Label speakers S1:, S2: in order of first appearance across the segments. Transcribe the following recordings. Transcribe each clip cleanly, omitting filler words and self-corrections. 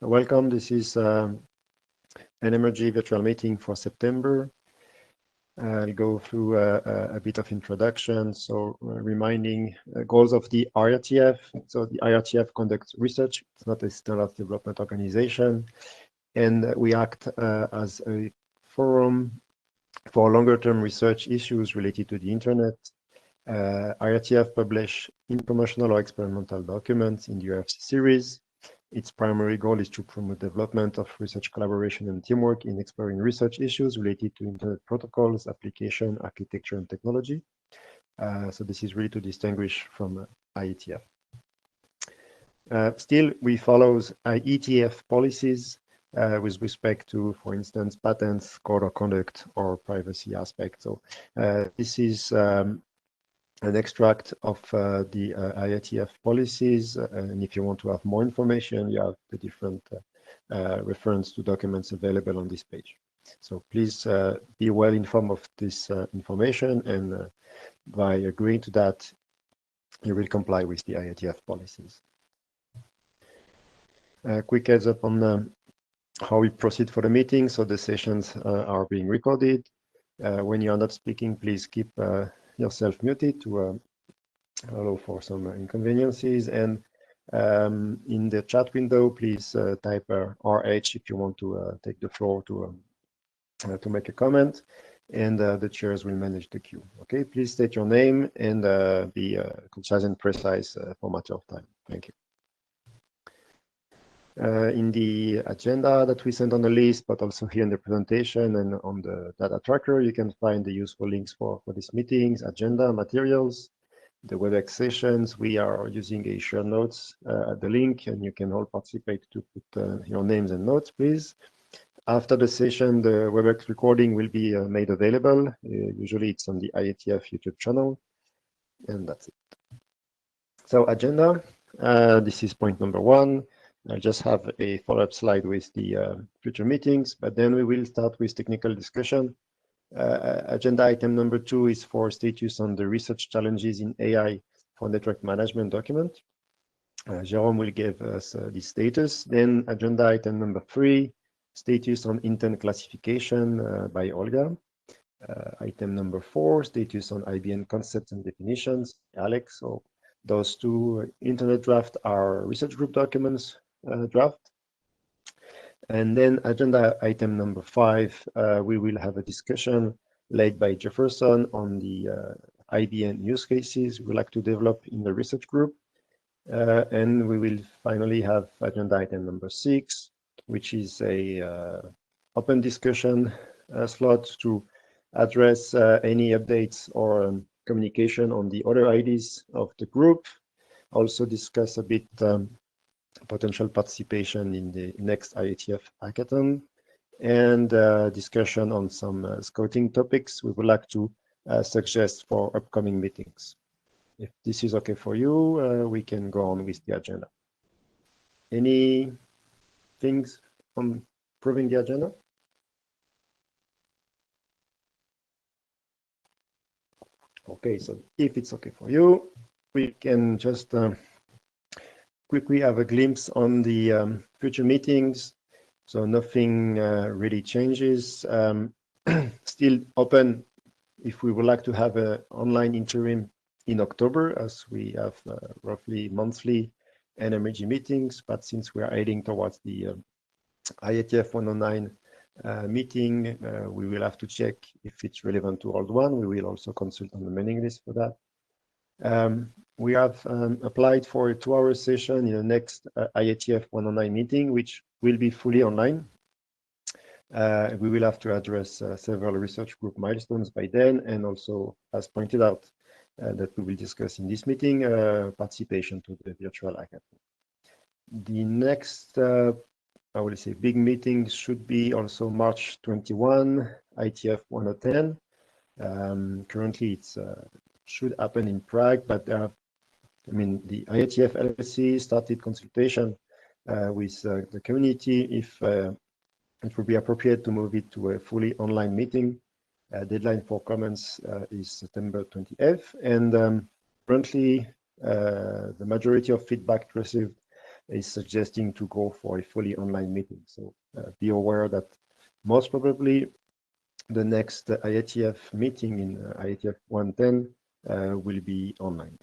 S1: Welcome. This is NMRG virtual meeting for September. I'll go through a bit of introduction. So reminding goals of the IETF. So the IETF conducts research. It's not a standard development organization. And we act as a forum for longer-term research issues related to the internet. IETF publish informational or experimental documents in the UFC series. Its primary goal is to promote development of research collaboration and teamwork in exploring research issues related to internet protocols, application, architecture, and technology. So this is really to distinguish from IETF. Still, we follow IETF policies with respect to, for instance, patents, code of conduct, or privacy aspects. So this is an extract of the IETF policies, and if you want to have more information, you have the different reference to documents available on this page. So please be well informed of this information, and by agreeing to that, you will comply with the IETF policies. Quick heads up on how we proceed for the meeting. So the sessions are being recorded. When you are not speaking, please keep yourself muted to allow for some inconveniences, and in the chat window, please type RH if you want to take the floor to make a comment, and the chairs will manage the queue. Okay, please state your name and be concise and precise for matter of time. Thank you. In the agenda that we sent on the list, but also here in the presentation and on the data tracker, you can find the useful links for these meetings, agenda, materials, the WebEx sessions. We are using a share notes at the link, and you can all participate to put your names and notes, please. After the session, the WebEx recording will be made available. Usually it's on the IETF YouTube channel, and that's it. So agenda, this is point number 1. I just have a follow-up slide with the future meetings, but then we will start with technical discussion. Agenda item number 2 is for status on the research challenges in AI for network management document. Jérôme will give us the status. Then agenda item number 3, status on intent classification by Olga. Item number 4, status on IBN concepts and definitions, Alex. So those 2 internet draft are research group documents draft. And then agenda item number 5, we will have a discussion led by Jefferson on the IBN use cases we like to develop in the research group. And we will finally have agenda item number 6, which is a open discussion slot to address any updates or communication on the other IDs of the group. Also discuss a bit potential participation in the next IETF hackathon, and discussion on some scouting topics we would like to suggest for upcoming meetings. If this is okay for you, we can go on with the agenda. Any things on improving the agenda? Okay, so if it's okay for you, we can just quickly have a glimpse on the future meetings. So nothing really changes. Still open if we would like to have an online interim in October, as we have roughly monthly NMRG meetings. But since we are heading towards the IETF 109 meeting, we will have to check if it's relevant to old one. We will also consult on the mailing list for that. We have applied for a 2-hour session in the next IETF 109 meeting, which will be fully online. We will have to address several research group milestones by then, and also, as pointed out, that we will discuss in this meeting, participation to the virtual hackathon. The next, I will say, big meeting should be also March 21, IETF 110. Currently, it's should happen in Prague, but I mean, the IETF LLC started consultation with the community if it would be appropriate to move it to a fully online meeting. Deadline for comments is September 28th, and currently the majority of feedback received is suggesting to go for a fully online meeting. So be aware that most probably the next IETF meeting in IETF 110 will be online.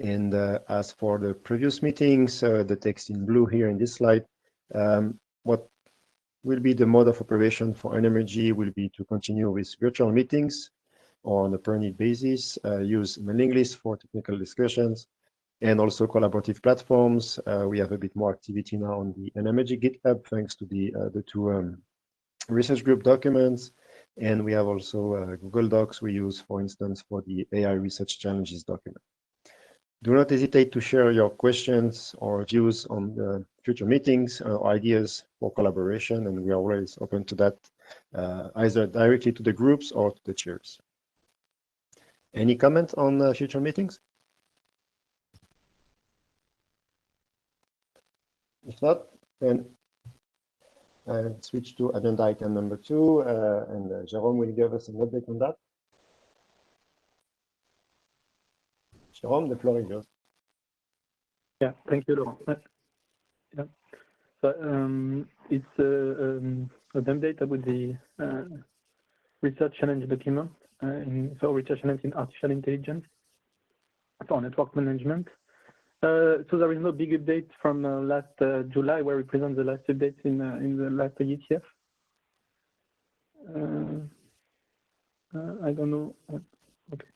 S1: And as for the previous meetings, the text in blue here in this slide, what will be the mode of operation for NMRG will be to continue with virtual meetings on a per need basis, use mailing lists for technical discussions, and also collaborative platforms. We have a bit more activity now on the NMRG GitHub, thanks to the two research group documents. And we have also Google Docs we use, for instance, for the AI research challenges document. Do not hesitate to share your questions or views on the future meetings or ideas for collaboration, and we are always open to that, either directly to the groups or to the chairs. Any comment on future meetings? If not, then I'll switch to agenda item number 2, and Jérôme will give us an update on that. Jérôme, the floor is yours.
S2: Yeah, thank you, Laurent. Yeah. So it's an update about the research challenge document, so research challenge in artificial intelligence for network management. So there is no big update from last July, where we present the last updates in the last IETF. I don't know. Okay.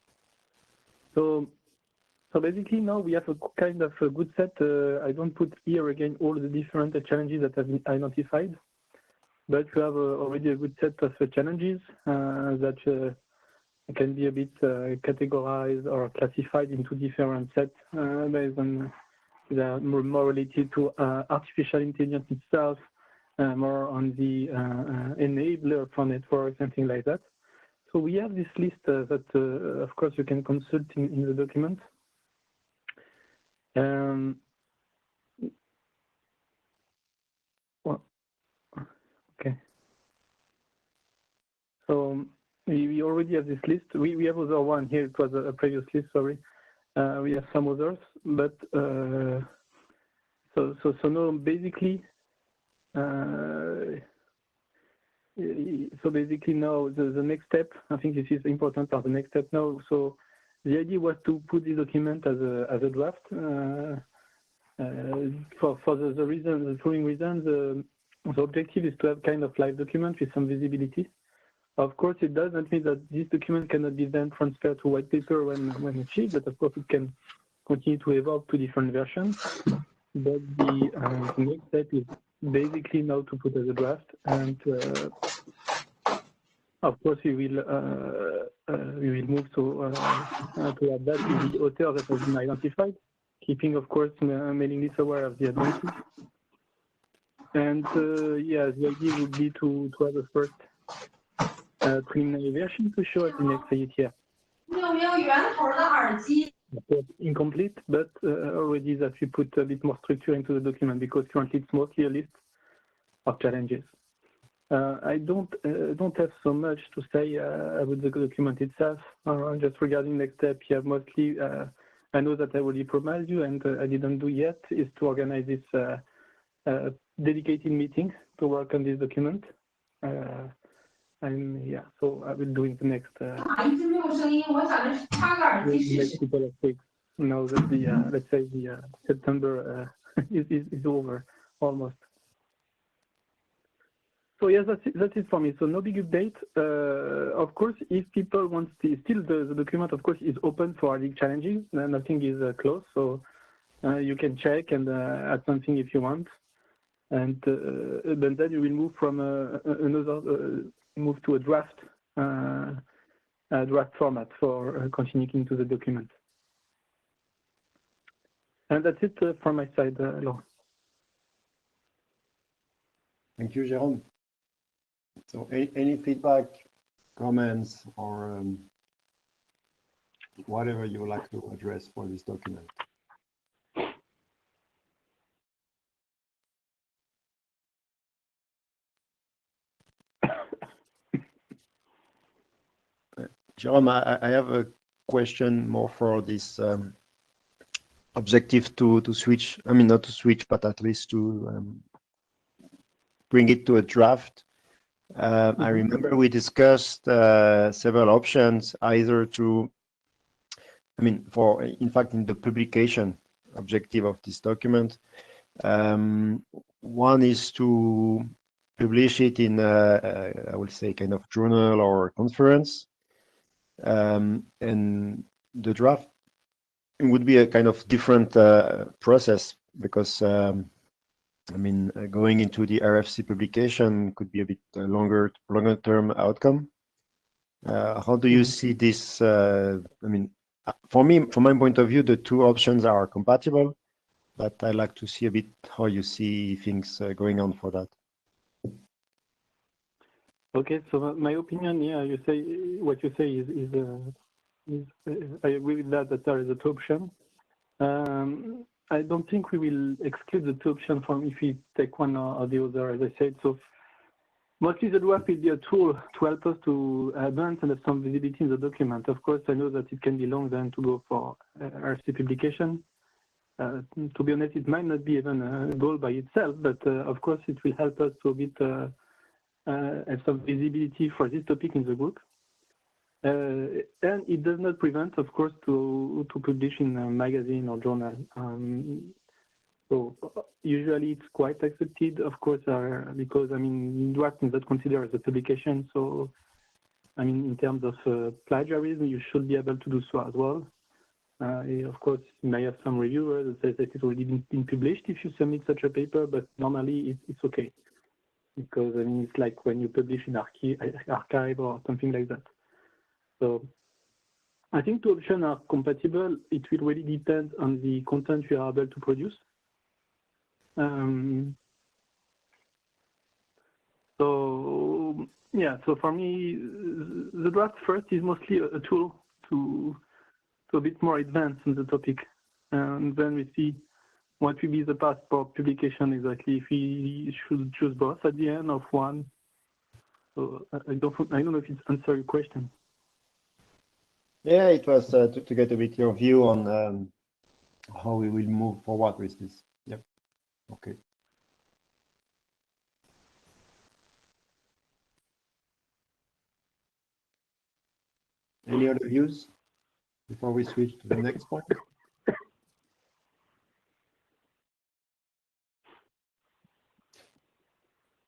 S2: So basically now we have a kind of a good set. I don't put here again all the different challenges that have been identified, but we have already a good set of challenges that can be a bit categorized or classified into different sets based on the more related to artificial intelligence itself, more on the enabler for networks and things like that. So we have this list that, of course, you can consult in the document. Well, okay. So we already have this list. We have other one here. It was a previous list. Sorry. We have some others, but so now basically. So basically now the next step, I think this is important for the next step now. So the idea was to put the document as a draft for the following reason. The objective is to have kind of live document with some visibility. Of course, it doesn't mean that this document cannot be then transferred to white paper when achieved, but of course it can continue to evolve to different versions. But the next step is basically now to put as a draft, and of course we will move to add that to the author that has been identified, keeping of course mailing list aware of the advances. And yeah, the idea would be to have a first preliminary version to show at the next IETF. Incomplete, but already that we put a bit more structure into the document, because currently it's mostly a list of challenges. I don't have so much to say about the document itself. Just regarding next step, you have mostly, I know that I already promised you, and I didn't do yet, is to organize this dedicated meeting to work on this document. And yeah, so I will do it the next couple of weeks. Now that the let's say the September is over almost. So yes, that's it for me. So no big update. Of course, if people want still the document, of course, is open for adding challenges. Nothing is closed, so you can check and add something if you want. And but then you will move from move to a draft format for continuing into the document. And that's it from my side, Laurent.
S1: Thank you, Jérôme. So any feedback, comments, or whatever you would like to address for this document? Jérôme, I have a question more for this objective to switch. I mean, not to switch, but at least to bring it to a draft. I remember we discussed several options, either to, I mean, for in fact, in the publication objective of this document, one is to publish it in, I would say, kind of journal or conference, and the draft would be a kind of different process because. I mean, going into the RFC publication could be a bit longer term outcome. How do you see this? I mean, for me, from my point of view, the two options are compatible, but I like to see a bit how you see things going on for that.
S2: Okay, so my opinion, yeah, you say what you say is I agree with that there is a two option. I don't think we will exclude the two options from if we take one or the other, as I said. So mostly the draft will be a tool to help us to advance and have some visibility in the document. Of course, I know that it can be long then to go for RFC publication. To be honest, it might not be even a goal by itself, but of course it will help us to a bit have some visibility for this topic in the group. And it does not prevent, of course, to publish in a magazine or journal. So usually it's quite accepted, of course, because, I mean, draft is not considered as a publication. So, I mean, in terms of plagiarism, you should be able to do so as well. Of course, you may have some reviewers that say that it's already been published if you submit such a paper, but normally it's okay. Because, I mean, it's like when you publish in archive or something like that. So I think two options are compatible. It will really depend on the content you are able to produce. So yeah, so for me, the draft first is mostly a tool to a bit more advanced in the topic. And then we see what will be the path for publication exactly, if we should choose both at the end of one. So I don't know if it answers your question.
S1: Yeah, it was to get a bit your view on how we will move forward with this. Yep. Okay. Any other views before we switch to the next point?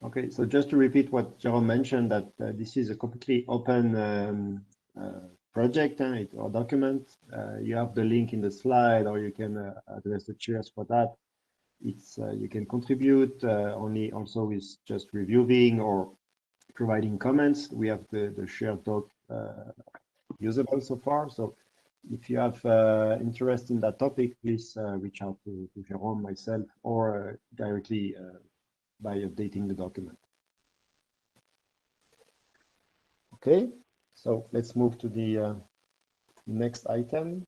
S1: Okay, so just to repeat what Jerome mentioned, that this is a completely open project or document. You have the link in the slide, or you can address the chairs for that. It's you can contribute only also with just reviewing or providing comments. We have the shared doc usable so far. So if you have interest in that topic, please reach out to Jerome, myself, or directly by updating the document. Okay, so let's move to the next item.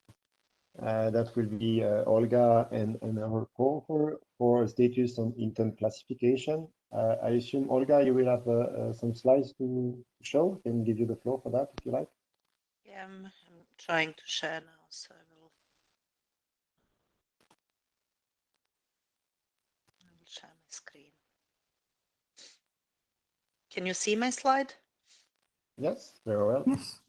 S1: That will be Olga and her cohort for status on intent classification. I assume, Olga, you will have some slides to show. I can give you the floor for that if you like.
S3: Yeah, I'm trying to share now, so I will share my screen. Can you see my slide?
S1: Yes, very well.
S2: Yes.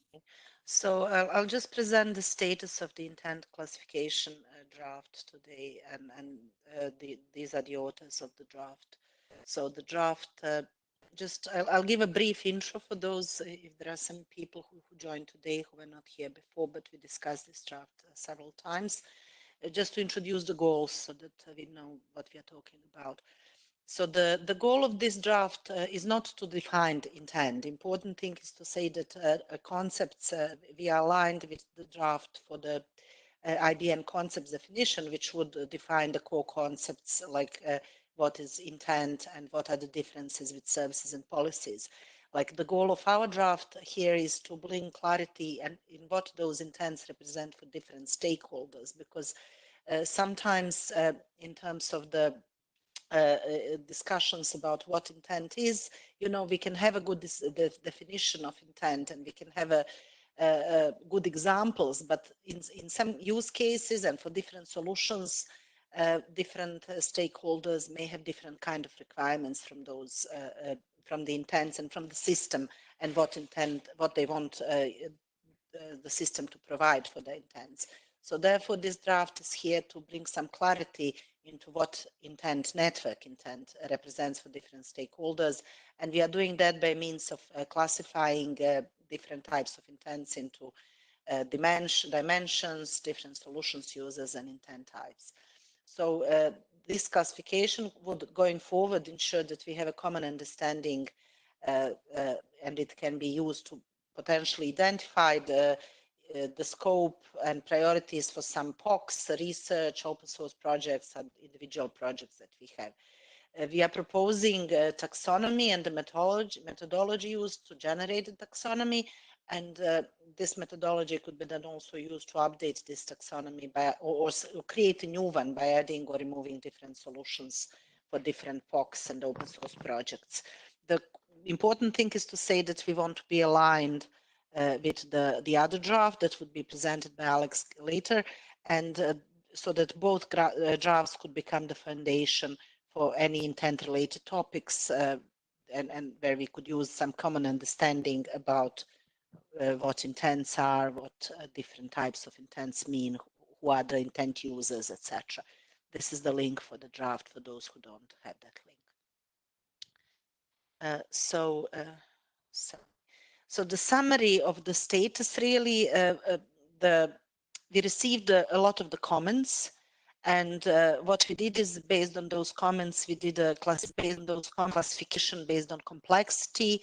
S3: So I'll just present the status of the intent classification draft today, and these are the authors of the draft. So the draft, I'll give a brief intro for those, if there are some people who joined today who were not here before, but we discussed this draft several times, just to introduce the goals so that we know what we are talking about. So the goal of this draft is not to define the intent. The important thing is to say that concepts, we are aligned with the draft for the IBM concepts definition, which would define the core concepts like what is intent and what are the differences with services and policies. Like the goal of our draft here is to bring clarity and in what those intents represent for different stakeholders, because sometimes in terms of the discussions about what intent is, we can have a good definition of intent, and we can have good examples, but in some use cases and for different solutions, different stakeholders may have different kind of requirements from those, from the intents and from the system, and what they want the system to provide for the intents. So therefore, this draft is here to bring some clarity into what network intent represents for different stakeholders. And we are doing that by means of classifying different types of intents into dimensions, different solutions users, and intent types. So this classification would, going forward, ensure that we have a common understanding and it can be used to potentially identify the scope and priorities for some POCs, research, open source projects, and individual projects that we have. We are proposing taxonomy and the methodology used to generate the taxonomy, and this methodology could be then also used to update this taxonomy by, or create a new one by adding or removing different solutions for different POCs and open source projects. The important thing is to say that we want to be aligned with the other draft that would be presented by Alex later, and so that both drafts could become the foundation for any intent-related topics, and where we could use some common understanding about what intents are, what different types of intents mean, who are the intent users, etc. This is the link for the draft for those who don't have that link. So the summary of the status, really, we received a lot of the comments, and what we did is, based on those comments, we did a classification based on complexity,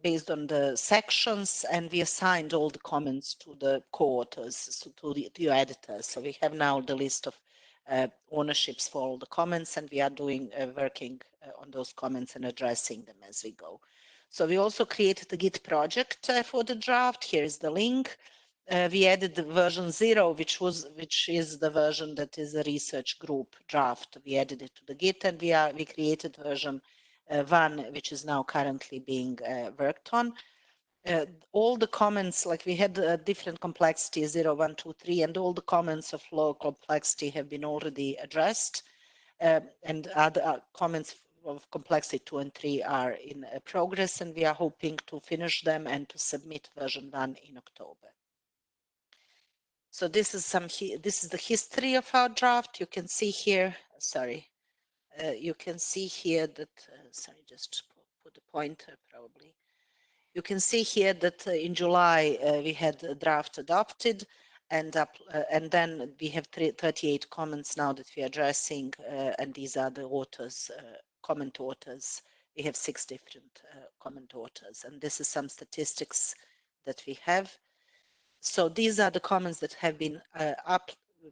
S3: based on the sections, and we assigned all the comments to the co-authors, so to the editors. So we have now the list of ownerships for all the comments, and we are working on those comments and addressing them as we go. So we also created a Git project for the draft. Here is the link. We added the version 0, which is the version that is a research group draft. We added it to the Git, and we created version 1, which is now currently being worked on. All the comments, like we had different complexity 0, 1, 2, 3, and all the comments of low complexity have been already addressed, and other comments of complexity 2 and 3 are in progress, and we are hoping to finish them and to submit version 1 in October. So this is the history of our draft. You can see here, you can see here that, just put the pointer probably. You can see here that in July we had a draft adopted, and then we have 38 comments now that we are addressing, and these are the authors, comment authors. We have 6 different comment authors, and this is some statistics that we have. So these are the comments that have been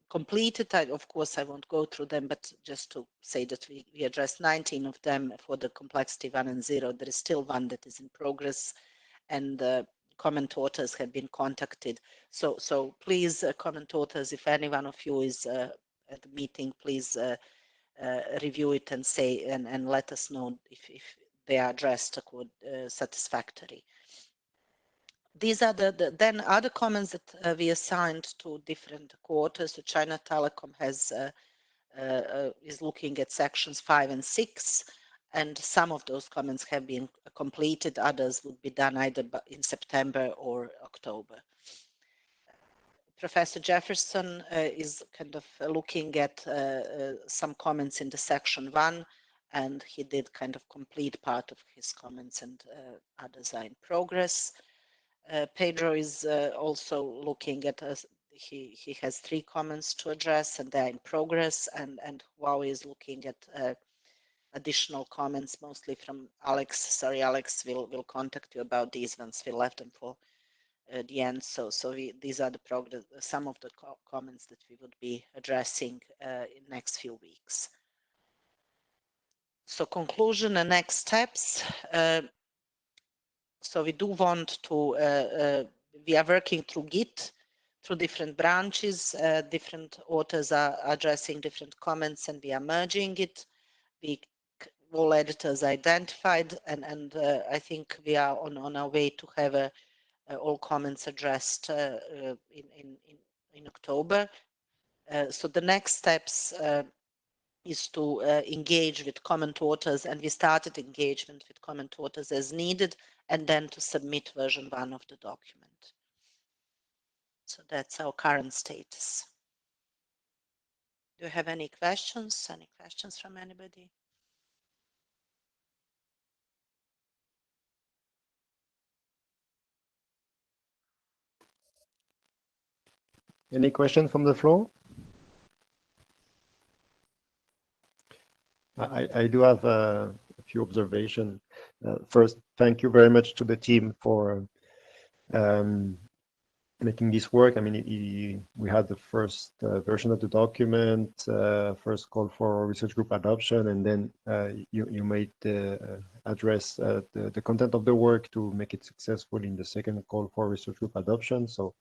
S3: completed. Of course, I won't go through them, but just to say that we addressed 19 of them for the complexity 1 and 0. There is still one that is in progress, and the comment authors have been contacted. So please, comment authors, if any one of you is at the meeting, please review it and say and let us know if they are addressed satisfactory. These are then other comments that we assigned to different quarters. So China Telecom is looking at sections 5 and 6, and some of those comments have been completed. Others would be done either in September or October. Professor Jefferson is kind of looking at some comments in the section 1, and he did kind of complete part of his comments, and others are in progress. Pedro is also looking at he has 3 comments to address, and they're in progress, and Huawei is looking at additional comments, mostly from Alex. Sorry, Alex, we'll contact you about these ones. We left them for the end. So these are the progress, some of the comments that we would be addressing in next few weeks. So conclusion and next steps. So we do want to, we are working through Git, through different branches. Different authors are addressing different comments, and we are merging it. All editors identified, and I think we are on our way to have all comments addressed in October. So the next steps is to engage with comment authors, and we started engagement with comment authors as needed, and then to submit version 1 of the document. So that's our current status. Do you have any questions? Any questions from anybody?
S1: Any question from the floor? I do have a few observations. First, thank you very much to the team for making this work. I mean, we had the first version of the document, first call for research group adoption, and then you made address the content of the work to make it successful in the second call for research group adoption. So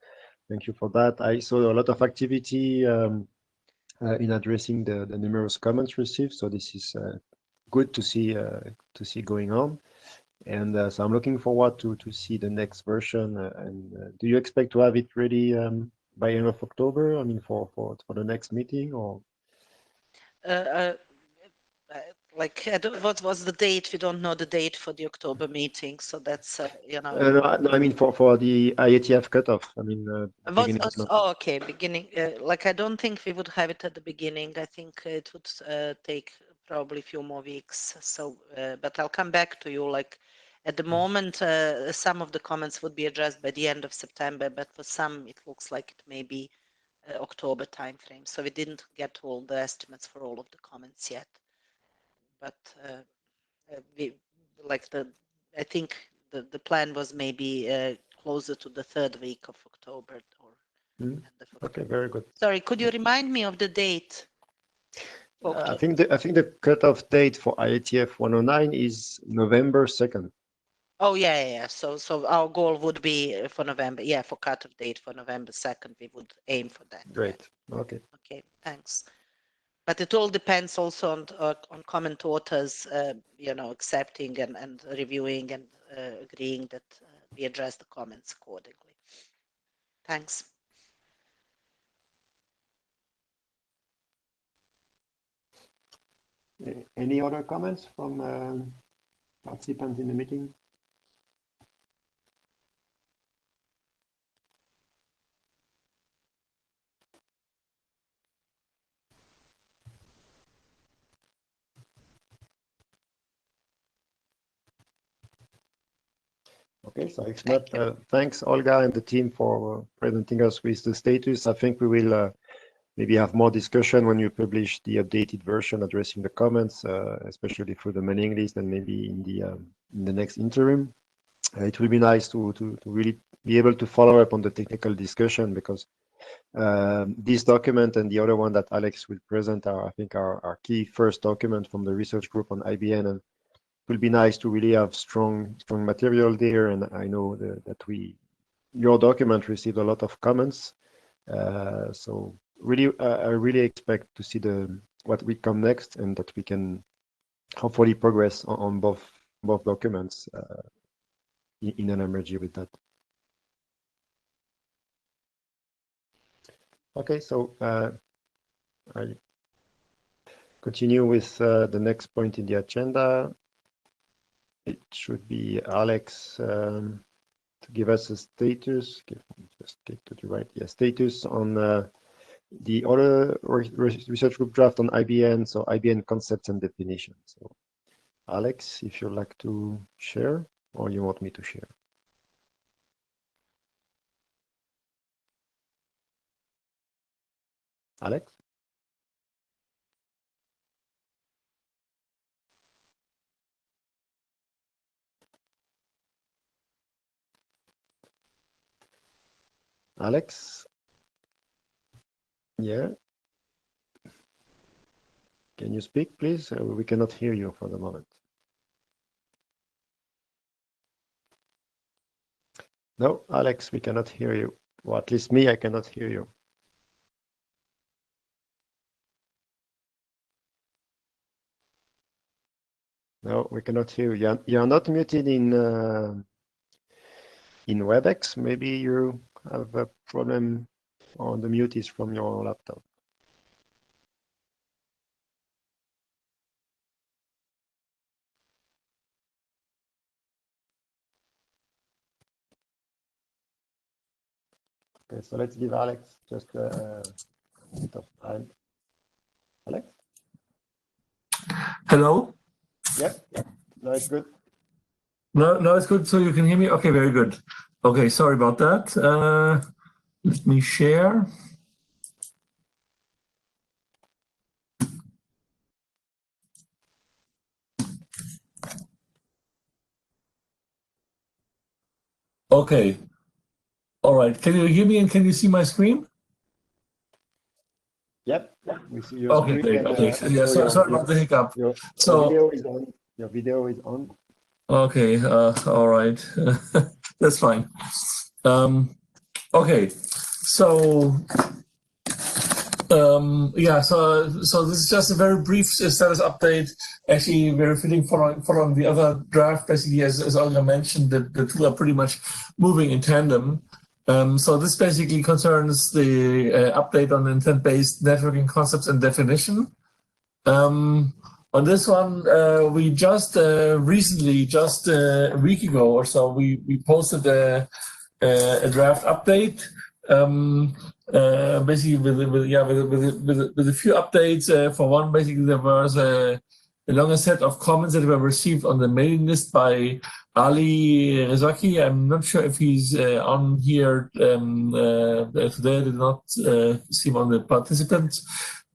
S1: thank you for that. I saw a lot of activity in addressing the numerous comments received. So this is good to see going on. And so I'm looking forward to see the next version. And do you expect to have it ready by end of October? I mean, for the next meeting, or?
S3: Like, what was the date? We don't know the date for the October meeting, so that's you know.
S1: No, I mean for the IETF cutoff. I mean, beginning of month.
S3: Oh, okay, beginning. Like, I don't think we would have it at the beginning. I think it would take probably a few more weeks. So, but I'll come back to you. Like, at the moment, some of the comments would be addressed by the end of September, but for some, it looks like it may be October timeframe. So we didn't get all the estimates for all of the comments yet. But we like I think the plan was maybe closer to the third week of October or end of October.
S1: Okay, very good.
S3: Sorry, could you remind me of the date?
S1: I think the cutoff date for IETF 109 is November 2nd.
S3: Oh yeah. So our goal would be for November. Yeah, for cutoff date for November 2nd, we would aim for that.
S1: Great. Okay.
S3: Okay, thanks. But it all depends also on comment authors, accepting and reviewing and agreeing that we address the comments accordingly. Thanks.
S1: Any other comments from participants in the meeting? Okay, so if not, thanks Olga and the team for presenting us with the status. I think we will maybe have more discussion when you publish the updated version addressing the comments, especially through the mailing list and maybe in the next interim. It will be nice to really be able to follow up on the technical discussion, because this document and the other one that Alex will present are, I think, our key first document from the research group on IBN, and it will be nice to really have strong material there. And I know that your document received a lot of comments, so really I really expect to see what will come next, and that we can hopefully progress on both documents in NMRG with that. Okay, so I continue with the next point in the agenda. It should be Alex to give us a status. Just get to the right. Yeah, status on the other research group draft on IBN. So IBN concepts and definitions. So Alex, if you'd like to share, or you want me to share? Alex? Alex? Yeah. Can you speak, please? We cannot hear you for the moment. No, Alex, we cannot hear you. Or at least me, I cannot hear you. No, we cannot hear you. You're not muted in in WebEx, maybe you have a problem, or the mute is from your laptop. Okay, so let's give Alex just a bit of time. Alex?
S4: Hello?
S1: Yep, no, it's good.
S4: No, it's good. So you can hear me? Okay, very good. Okay, sorry about that. Let me share. Okay. All right. Can you hear me and can you see my screen?
S1: Yep, we see your
S4: Okay,
S1: screen.
S4: great. Okay. Yeah, sorry about the hiccup.
S1: Your
S4: So
S1: video is on. Your video is on.
S4: okay, all right. That's fine. Okay, so yeah, so this is just a very brief status update. Actually, very fitting following the other draft. Basically, as Olga mentioned, the two are pretty much moving in tandem. So this basically concerns the update on intent-based networking concepts and definition. On this one, we just recently, just a week ago or so, we posted a draft update. Basically with a few updates. For one, basically there was a longer set of comments that were received on the mailing list by Ali Rezaki. I'm not sure if he's on here today. I did not see him on the participants.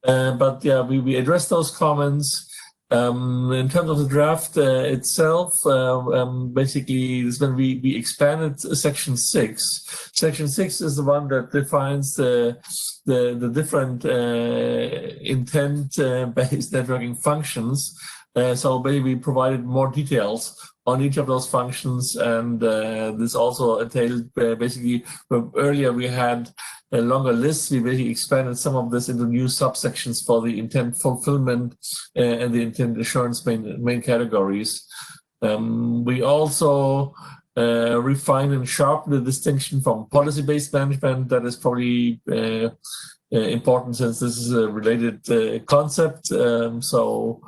S4: But yeah, we addressed those comments. In terms of the draft itself, basically this when we expanded section 6. Section 6 is the one that defines the different intent-based networking functions. So basically we provided more details on each of those functions, and this also entailed basically earlier we had a longer list. We basically expanded some of this into new subsections for the intent fulfillment and the intent assurance main categories. We also refined and sharpened the distinction from policy-based management. That is probably important since this is a related concept. So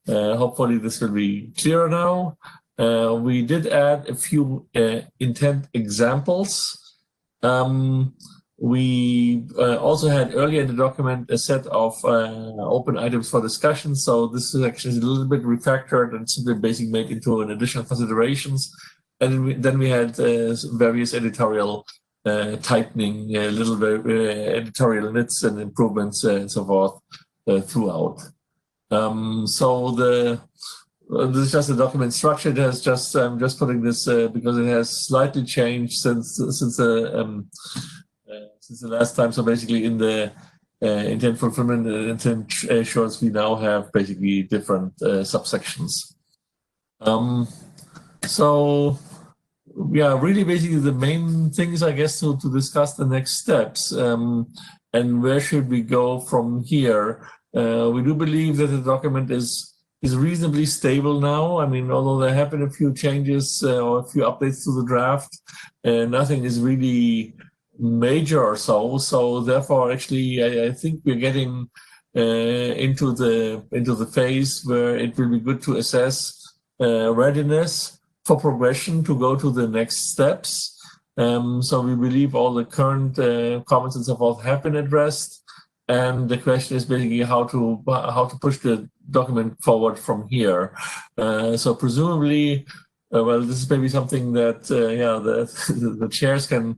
S4: hopefully this will be clearer now. We did add a few intent examples. We also had earlier in the document a set of open items for discussion. So this is actually a little bit refactored and simply basically made into an additional considerations. And then we had various editorial tightening, little editorial nits and improvements and so forth throughout. So this is just a document structure. It has just I'm just putting this because it has slightly changed since the last time. So basically in the intent fulfillment and intent assurance, we now have basically different subsections. So yeah, really basically the main things, I guess, to discuss the next steps and where should we go from here. We do believe that the document is reasonably stable now. I mean, although there have been a few changes or a few updates to the draft, nothing is really major or so. So therefore, actually, I think we're getting into the phase where it will be good to assess readiness for progression to go to the next steps. So we believe all the current comments and so forth have been addressed, and the question is basically how to push the document forward from here. So presumably, well, this is maybe something that the chairs can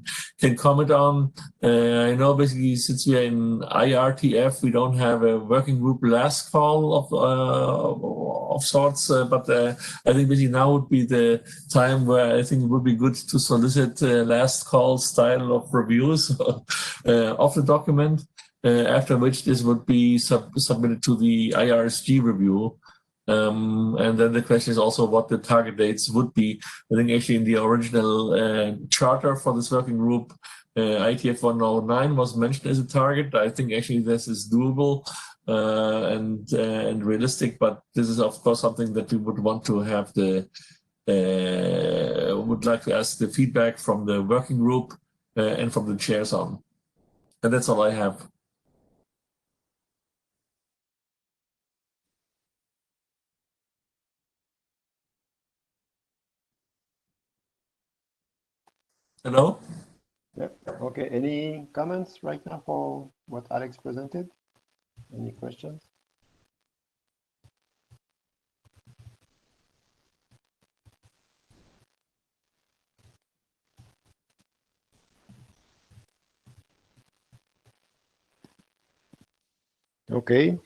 S4: comment on. I know basically since we are in IETF, we don't have a working group last call of sorts, but I think basically now would be the time where I think it would be good to solicit last call style of reviews of the document. After which this would be submitted to the IRSG review. And then the question is also what the target dates would be. I think actually in the original charter for this working group, IETF 109 was mentioned as a target. I think actually this is doable and realistic, but this is of course something that we would want to have the would like to ask the feedback from the working group and from the chairs on. And that's all I have. Hello?
S1: Yeah. Okay. Any comments right now for what Alex presented? Any questions? Okay.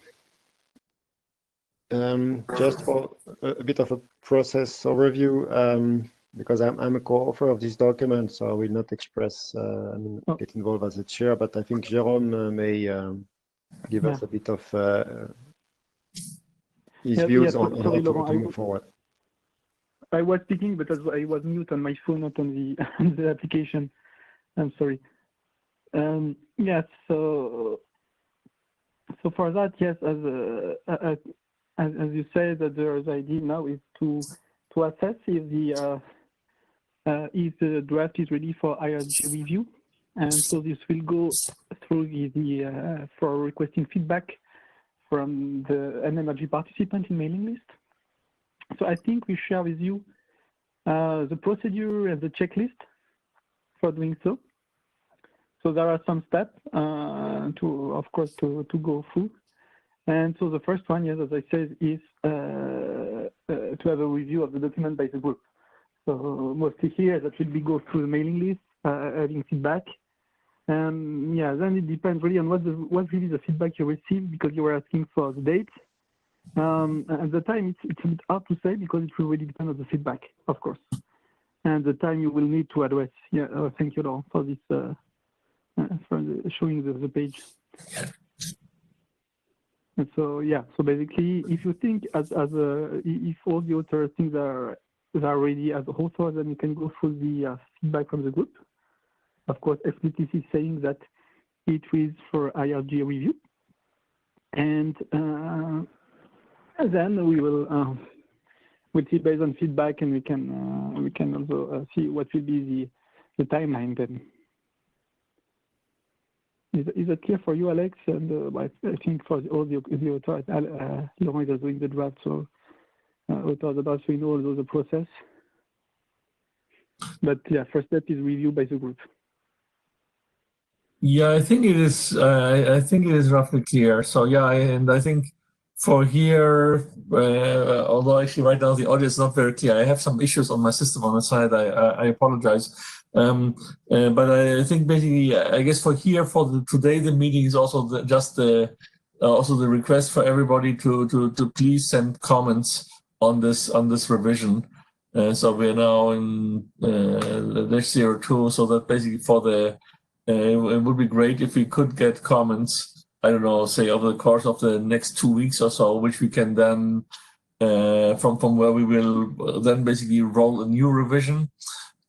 S1: Just for a bit of a process overview, because I'm a co-author of this document, so I will not express, get involved as a chair, but I think Jérôme may give us a bit of his views on how to move forward.
S2: I was speaking, but I was mute on my phone, not on the on the application. I'm sorry. Yes. So for that, yes, as you said, that the idea now is to assess if the draft is ready for IRG review, and so this will go through for requesting feedback from the NMRG participant in mailing list. So I think we share with you the procedure and the checklist for doing so. So there are some steps of course, to go through. And so the first one, yes, as I said, is to have a review of the document by the group. So mostly here, that will be go through the mailing list, having feedback. And yeah, then it depends really on what really the feedback you receive, because you were asking for the date. At the time, it's a bit hard to say because it will really depend on the feedback, of course, and the time you will need to address. Yeah, thank you, Laurent, for this, showing the page. And so yeah, so basically, if you think if all the author things are ready as author, then you can go through the feedback from the group. Of course, explicitly saying that it is for IRG review, and then we will we'll see based on feedback, and we can also see what will be the timeline then. Is that clear for you, Alex? And I think for all the authors, Laurent is doing the draft, so authors about so you know all the process. But yeah, first step is review by the group.
S4: Yeah, I think it is. I think it is roughly clear. So yeah, and I think for here, although actually right now the audio is not very clear, I have some issues on my system on the side. I apologize. But I think basically, I guess for here, for today, the meeting is also also the request for everybody to please send comments on this revision. So we're now in dash 02, so that basically for the it would be great if we could get comments, I don't know, say over the course of the next 2 weeks or so, which we can then, from where we will then basically roll a new revision,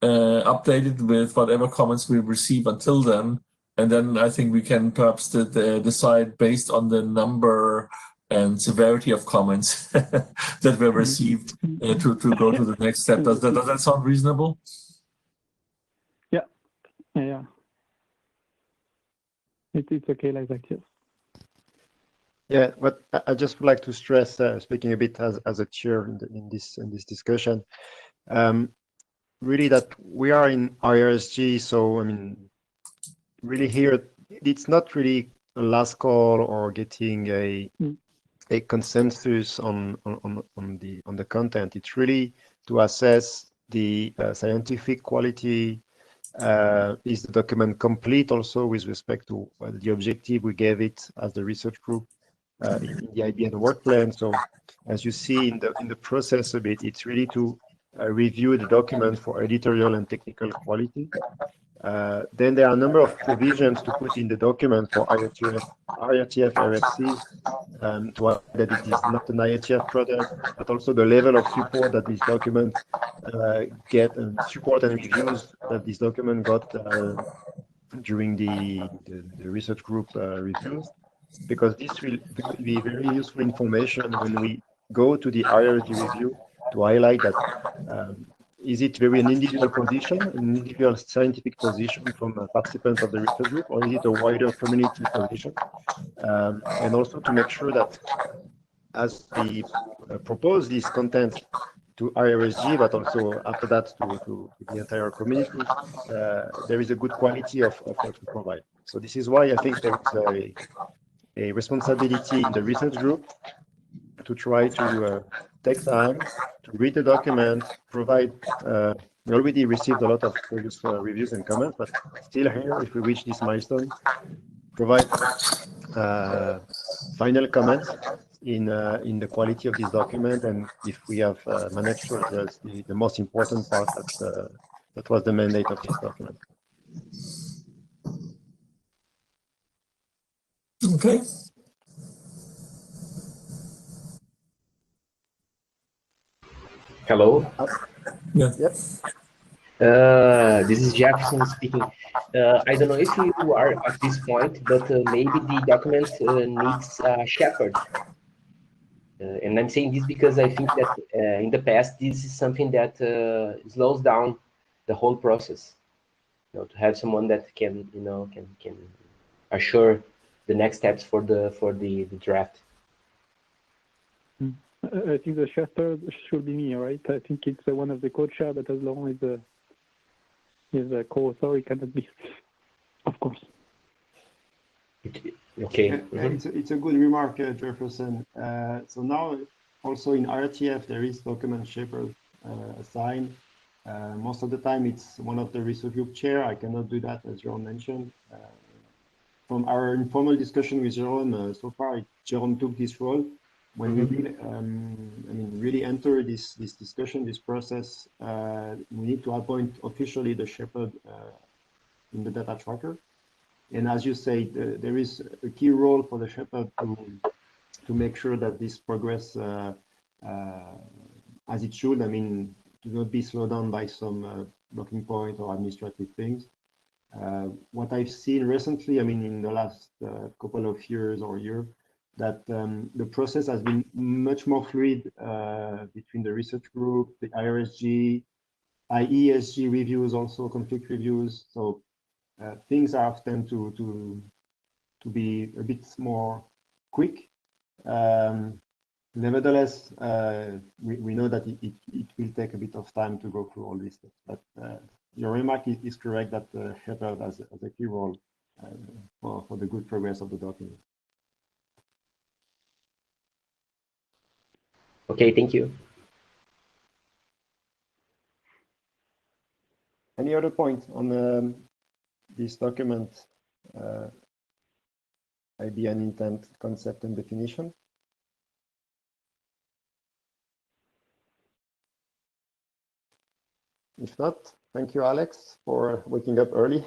S4: updated with whatever comments we receive until then. And then I think we can perhaps decide based on the number and severity of comments that were received to go to the next step. Does that sound reasonable?
S2: Yeah. Yeah. It's okay like that, yes.
S1: Yeah, but I just would like to stress, speaking a bit as a chair in this discussion, really that we are in IRSG, so I mean, really here it's not really a last call or getting a consensus on the content. It's really to assess the scientific quality. Is the document complete also with respect to the objective we gave it as the research group in the IB and work plan? So as you see in the process a bit, it's really to review the document for editorial and technical quality. Then there are a number of provisions to put in the document for IETF RFCs to add that it is not an IETF product, but also the level of support that this document get, and support and reviews that this document got during the research group reviews, because this will be very useful information when we go to the IRG review highlight that is it very an individual position, an individual scientific position from a participant of the research group, or is it a wider community position? And also to make sure that as we propose these contents to IRSG, but also after that to the entire community, there is a good quality of what we provide. So this is why I think there is a responsibility in the research group to try to take time to read the document, provide, we already received a lot of previous reviews and comments, but still here, if we reach this milestone, provide final comments in the quality of this document, and if we have managed to address the most important part that was the mandate of this document.
S4: Okay.
S5: Hello.
S4: Yeah.
S1: Yep.
S5: This is Jefferson speaking. I don't know if you are at this point, but maybe the document needs a shepherd. And I'm saying this because I think that in the past, this is something that slows down the whole process. You know, to have someone that can, you know, can assure the next steps for the draft.
S2: I think the shepherd should be me, right? I think it's one of the co-chair, but as long as the co-author, it cannot be, of course.
S5: Okay.
S1: It's a good remark, Jefferson. So now also in IETF there is document shepherd assigned. Most of the time it's one of the research group chair. I cannot do that, as Jerome mentioned. From our informal discussion with Jerome, so far Jerome took this role. When we really, really enter this discussion, this process, we need to appoint officially the shepherd in the data tracker. And as you say, there is a key role for the shepherd to make sure that this progress as it should. I mean, to not be slowed down by some blocking point or administrative things. What I've seen recently, I mean, in the last couple of years or year, that the process has been much more fluid between the research group, the IRSG, IESG reviews, also conflict reviews. So things are often to be a bit more quick. Nevertheless, we know that it will take a bit of time to go through all these steps. But your remark is correct that the shepherd has a key role for the good progress of the document.
S5: Okay, thank you.
S1: Any other point on this document, idea and intent, concept and definition? If not, thank you, Alex, for waking up early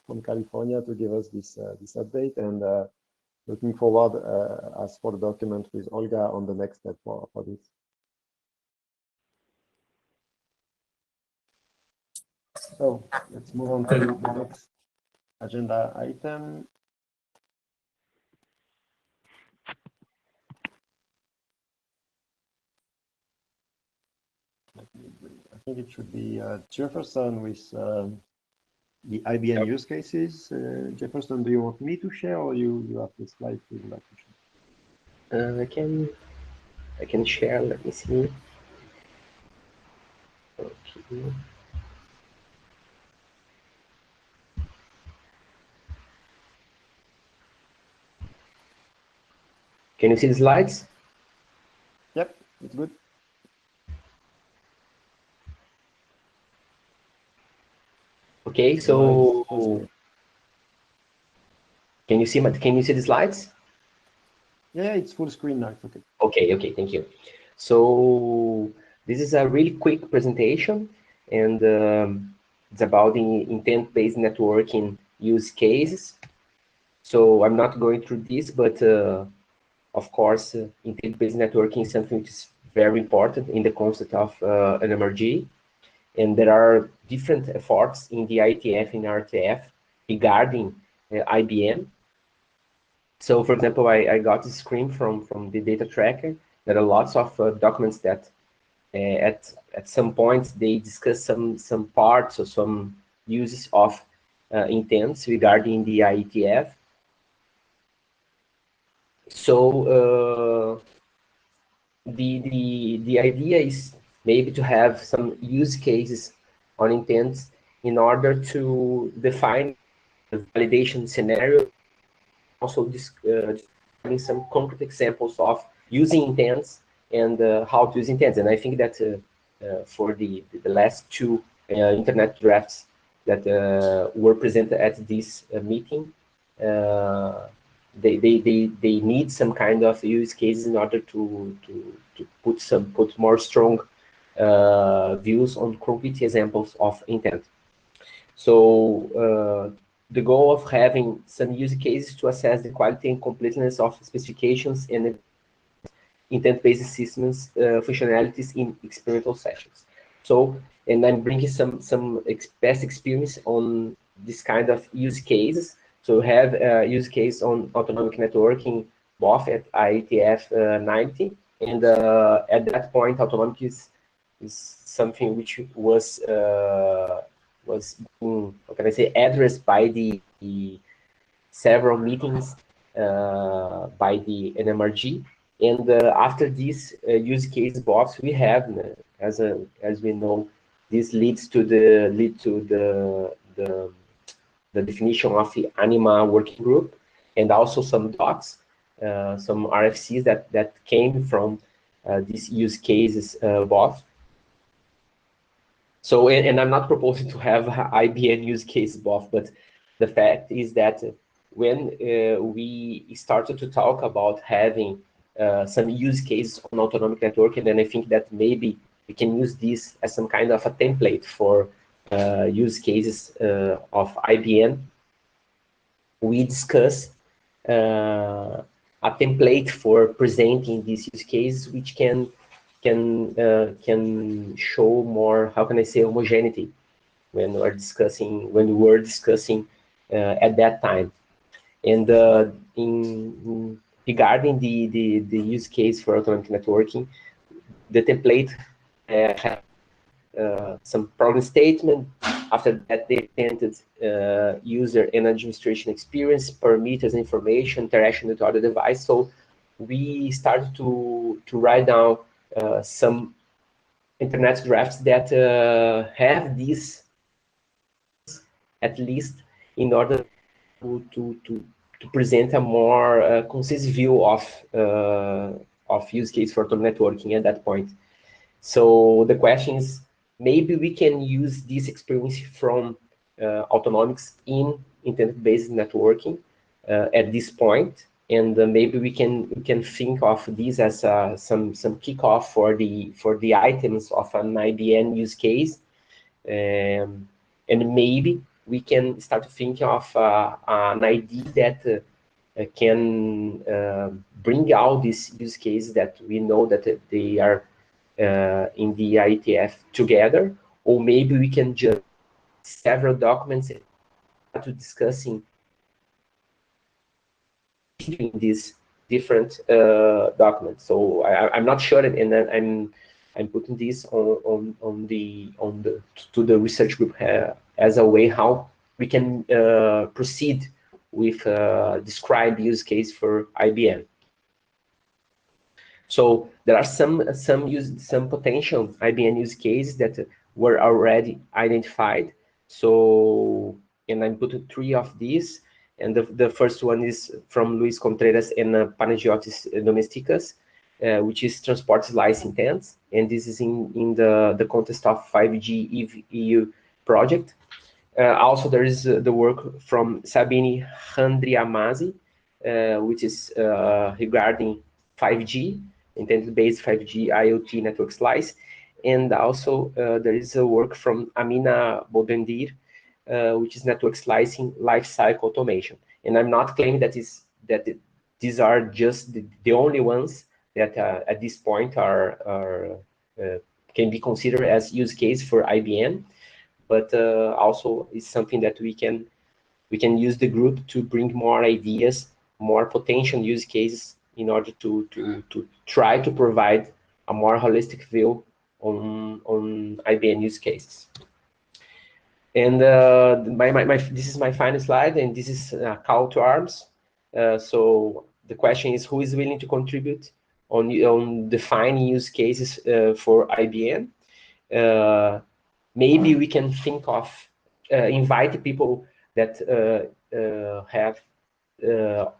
S1: from California to give us this update, and looking forward as for the document with Olga on the next step for this. So let's move on to the next agenda item. I think it should be Jefferson with the IBM use cases. Jefferson, do you want me to share, or you have the slides you would like to share?
S5: I can share. Let me see. Okay. Can you see the slides?
S1: Yep, it's good.
S5: Okay, so can you see the slides?
S1: Yeah, it's full screen now. It's okay.
S5: Okay, thank you. So this is a really quick presentation, and it's about the intent-based networking use cases. So I'm not going through this, but of course, intent-based networking is something which is very important in the concept of NMRG. And there are different efforts in the IETF and RTF regarding IBM. So, for example, I got a screen from the data tracker. There are lots of documents that at some points they discuss some parts or some uses of intents regarding the IETF. So the idea is maybe to have some use cases on intents in order to define the validation scenario, also describing some concrete examples of using intents and how to use intents. And I think that for the last two internet drafts that were presented at this meeting, they need some kind of use cases in order to put more strong views on concrete examples of intent. So the goal of having some use cases to assess the quality and completeness of specifications and intent-based systems functionalities in experimental sessions. So, and I'm bringing some past experience on this kind of use cases. So we have a use case on autonomic networking, both at IETF 90, and at that point, autonomic is something which was being, how can I say, addressed by the several meetings by the NMRG. And after this use case box, we have, as we know, this leads to the definition of the ANIMA working group, and also some docs, some RFCs that came from these use cases box. So, and I'm not proposing to have IBM use case both, but the fact is that when we started to talk about having some use cases on autonomic networking, then I think that maybe we can use this as some kind of a template for use cases of IBM. We discuss a template for presenting these use cases, which can show more, how can I say, homogeneity when we were discussing at that time. And regarding the use case for autonomic networking, the template has some problem statement. After that, they presented user and administration experience, parameters, information, interaction with other device. So we started to write down some internet drafts that have this, at least in order to present a more concise view of use case for autonomic networking at that point. So the question is, maybe we can use this experience from autonomics in intent-based networking at this point, and maybe we can think of this as some kickoff for the items of an IBM use case, and maybe we can start to think of an idea that can bring out these use cases that we know that they are in the IETF together, or maybe we can just several documents to discussing in these different documents. So I'm not sure, and I'm putting this on the research group as a way how we can proceed with describe use case for IBM. So there are some potential IBM use cases that were already identified. So, and I'm putting 3 of these. And the first one is from Luis Contreras and Panagiotis Domesticas, which is transport slice intents. And this is in the context of 5G EU project. Also, there is the work from Sabine Handriamasi, which is regarding 5G, intent-based 5G IoT network slice. And also, there is a work from Amina Bodendir, which is network slicing lifecycle automation. And I'm not claiming that these are just the only ones that at this point can be considered as use case for IBM, but also it's something that we can use the group to bring more ideas, more potential use cases in order to try to provide a more holistic view on IBM use cases. And this is my final slide, and this is a call to arms. So the question is, who is willing to contribute on defining use cases for IBM? Maybe we can think of invite people that have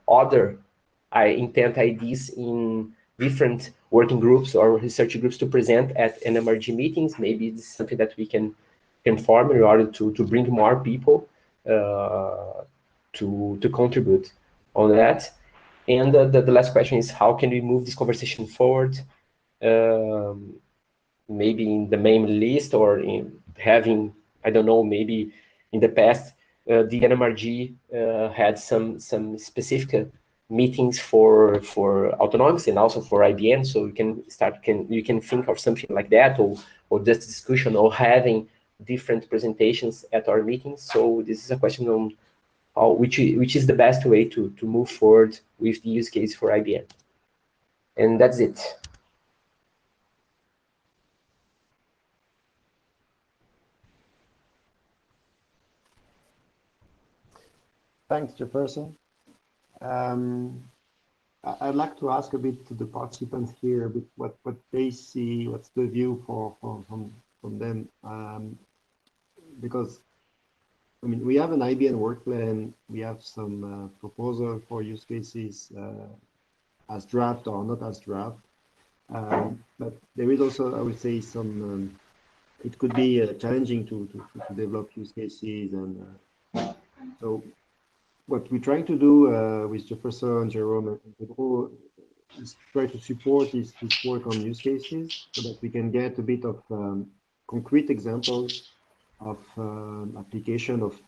S5: other intent ideas in different working groups or research groups to present at NMRG meetings. Maybe this is something that we can form in order to bring more people to contribute on that. And the last question is, how can we move this conversation forward? Maybe in the main list, or in having, I don't know, maybe in the past, the NMRG had some specific meetings for autonomics and also for IBM. So you can think of something like that, or just discussion, or having different presentations at our meetings. So this is a question on how, which is the best way to move forward with the use case for IBM. And that's it.
S1: Thanks, Jefferson. I'd like to ask a bit to the participants here, a bit what they see, what's the view from them, because I mean, we have an IBM work plan, we have some proposal for use cases as draft or not as draft, but there is also, I would say, some it could be challenging to develop use cases, and so what we're trying to do with Jefferson, Jerome, and Pedro is try to support this work on use cases so that we can get a bit of concrete examples of application of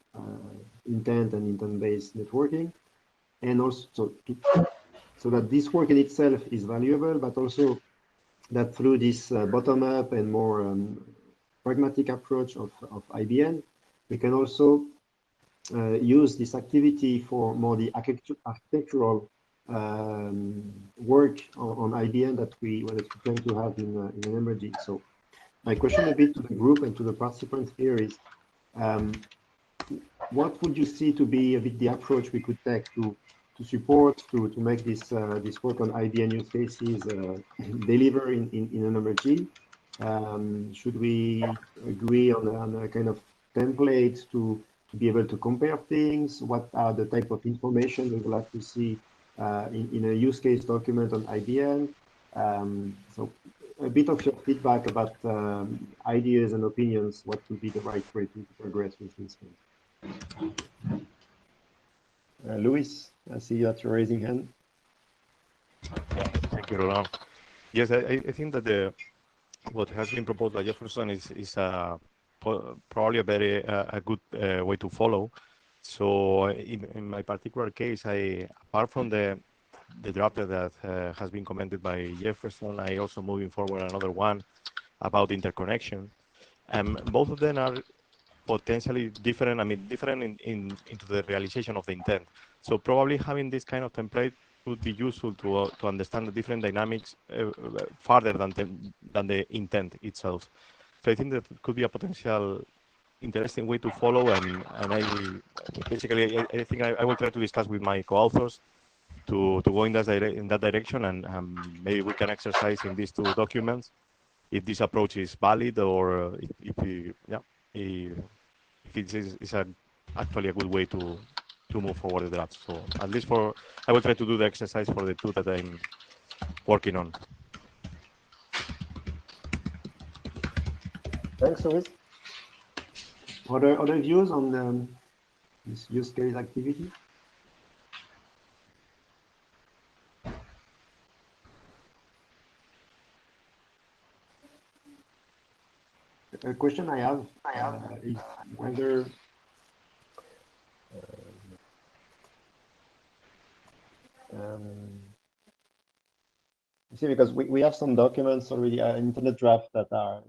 S1: intent and intent-based networking, and also so that this work in itself is valuable, but also that through this bottom-up and more pragmatic approach of IBM, we can also use this activity for more the architectural work on IBM that we plan to have in NMRG. So my question a bit to the group and to the participants here is, what would you see to be a bit the approach we could take to support, to make this work on IBM use cases deliver in NMRG? Should we agree on a kind of template to be able to compare things? What are the type of information we would like to see in a use case document on IBM? So a bit of your feedback about ideas and opinions, what would be the right way to progress with this one? Luis, I see you at your raising hand.
S6: Thank you, Roland. Yes, I think that what has been proposed by Jefferson is probably a very good way to follow. So in my particular case, apart from the draft that has been commented by Jefferson, I also moving forward another one about interconnection. Both of them are potentially different. I mean, different into the realization of the intent. So probably having this kind of template would be useful to understand the different dynamics farther than the intent itself. So I think that could be a potential interesting way to follow, and I think I will try to discuss with my co-authors to go in that direction, and maybe we can exercise in these two documents if this approach is valid, or if it is actually a good way to move forward with that. So at least I will try to do the exercise for the two that I'm working on.
S1: Thanks, Luis. Other views on this use case activity? A question I have is whether you see, because we have some documents already, internet draft that are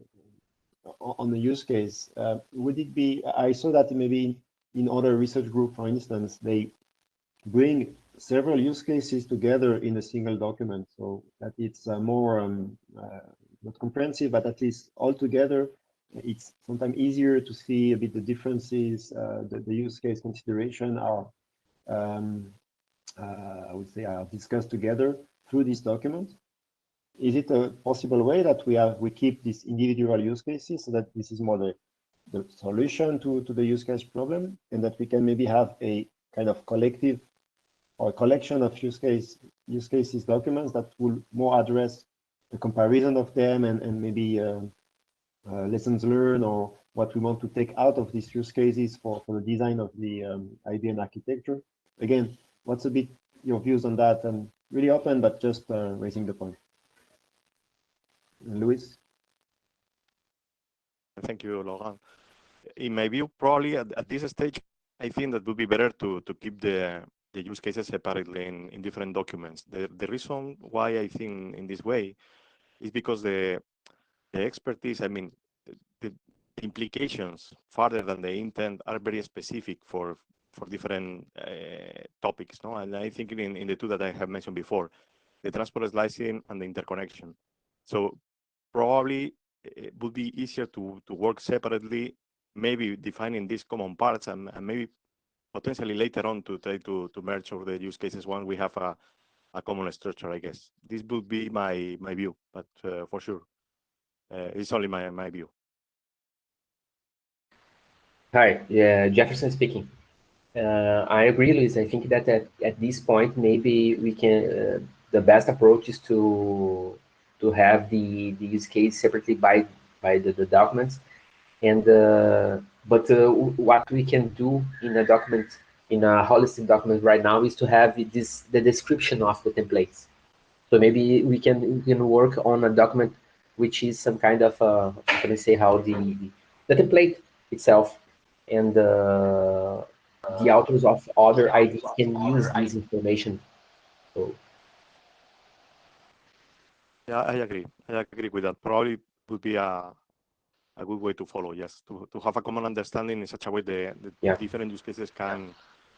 S1: on the use case. Would it be, I saw that maybe in other research group, for instance, they bring several use cases together in a single document, so that it's more not comprehensive, but at least all together, it's sometimes easier to see a bit the differences, the use case consideration are, I would say, are discussed together through this document. Is it a possible way that we keep these individual use cases so that this is more the solution to the use case problem, and that we can maybe have a kind of collective or collection of use cases documents that will more address the comparison of them and maybe lessons learned or what we want to take out of these use cases for the design of the IBM architecture. Again, what's a bit your views on that? And really open, but just raising the point. Luis?
S6: Thank you, Laurent. In my view, probably at this stage, I think that would be better to keep the use cases separately in different documents. The reason why I think in this way is because the expertise, I mean, the implications further than the intent are very specific for different topics, no? And I think in the two that I have mentioned before, the transport slicing and the interconnection. So probably it would be easier to work separately, maybe defining these common parts and maybe potentially later on to try to merge all the use cases when we have a common structure, I guess. This would be my view, but for sure, it's only my view.
S5: Hi, Jefferson speaking. I agree, Luis. I think that at this point, maybe we can, the best approach is to have the use case separately by the documents. And but what we can do in a document, in a holistic document right now, is to have the description of the templates. So maybe we can work on a document which is some kind of how can I say, how the template itself and the authors of other IDs can use this information. So
S6: Yeah, I agree. I agree with that. Probably would be a good way to follow. Yes, to have a common understanding in such a way the different use cases can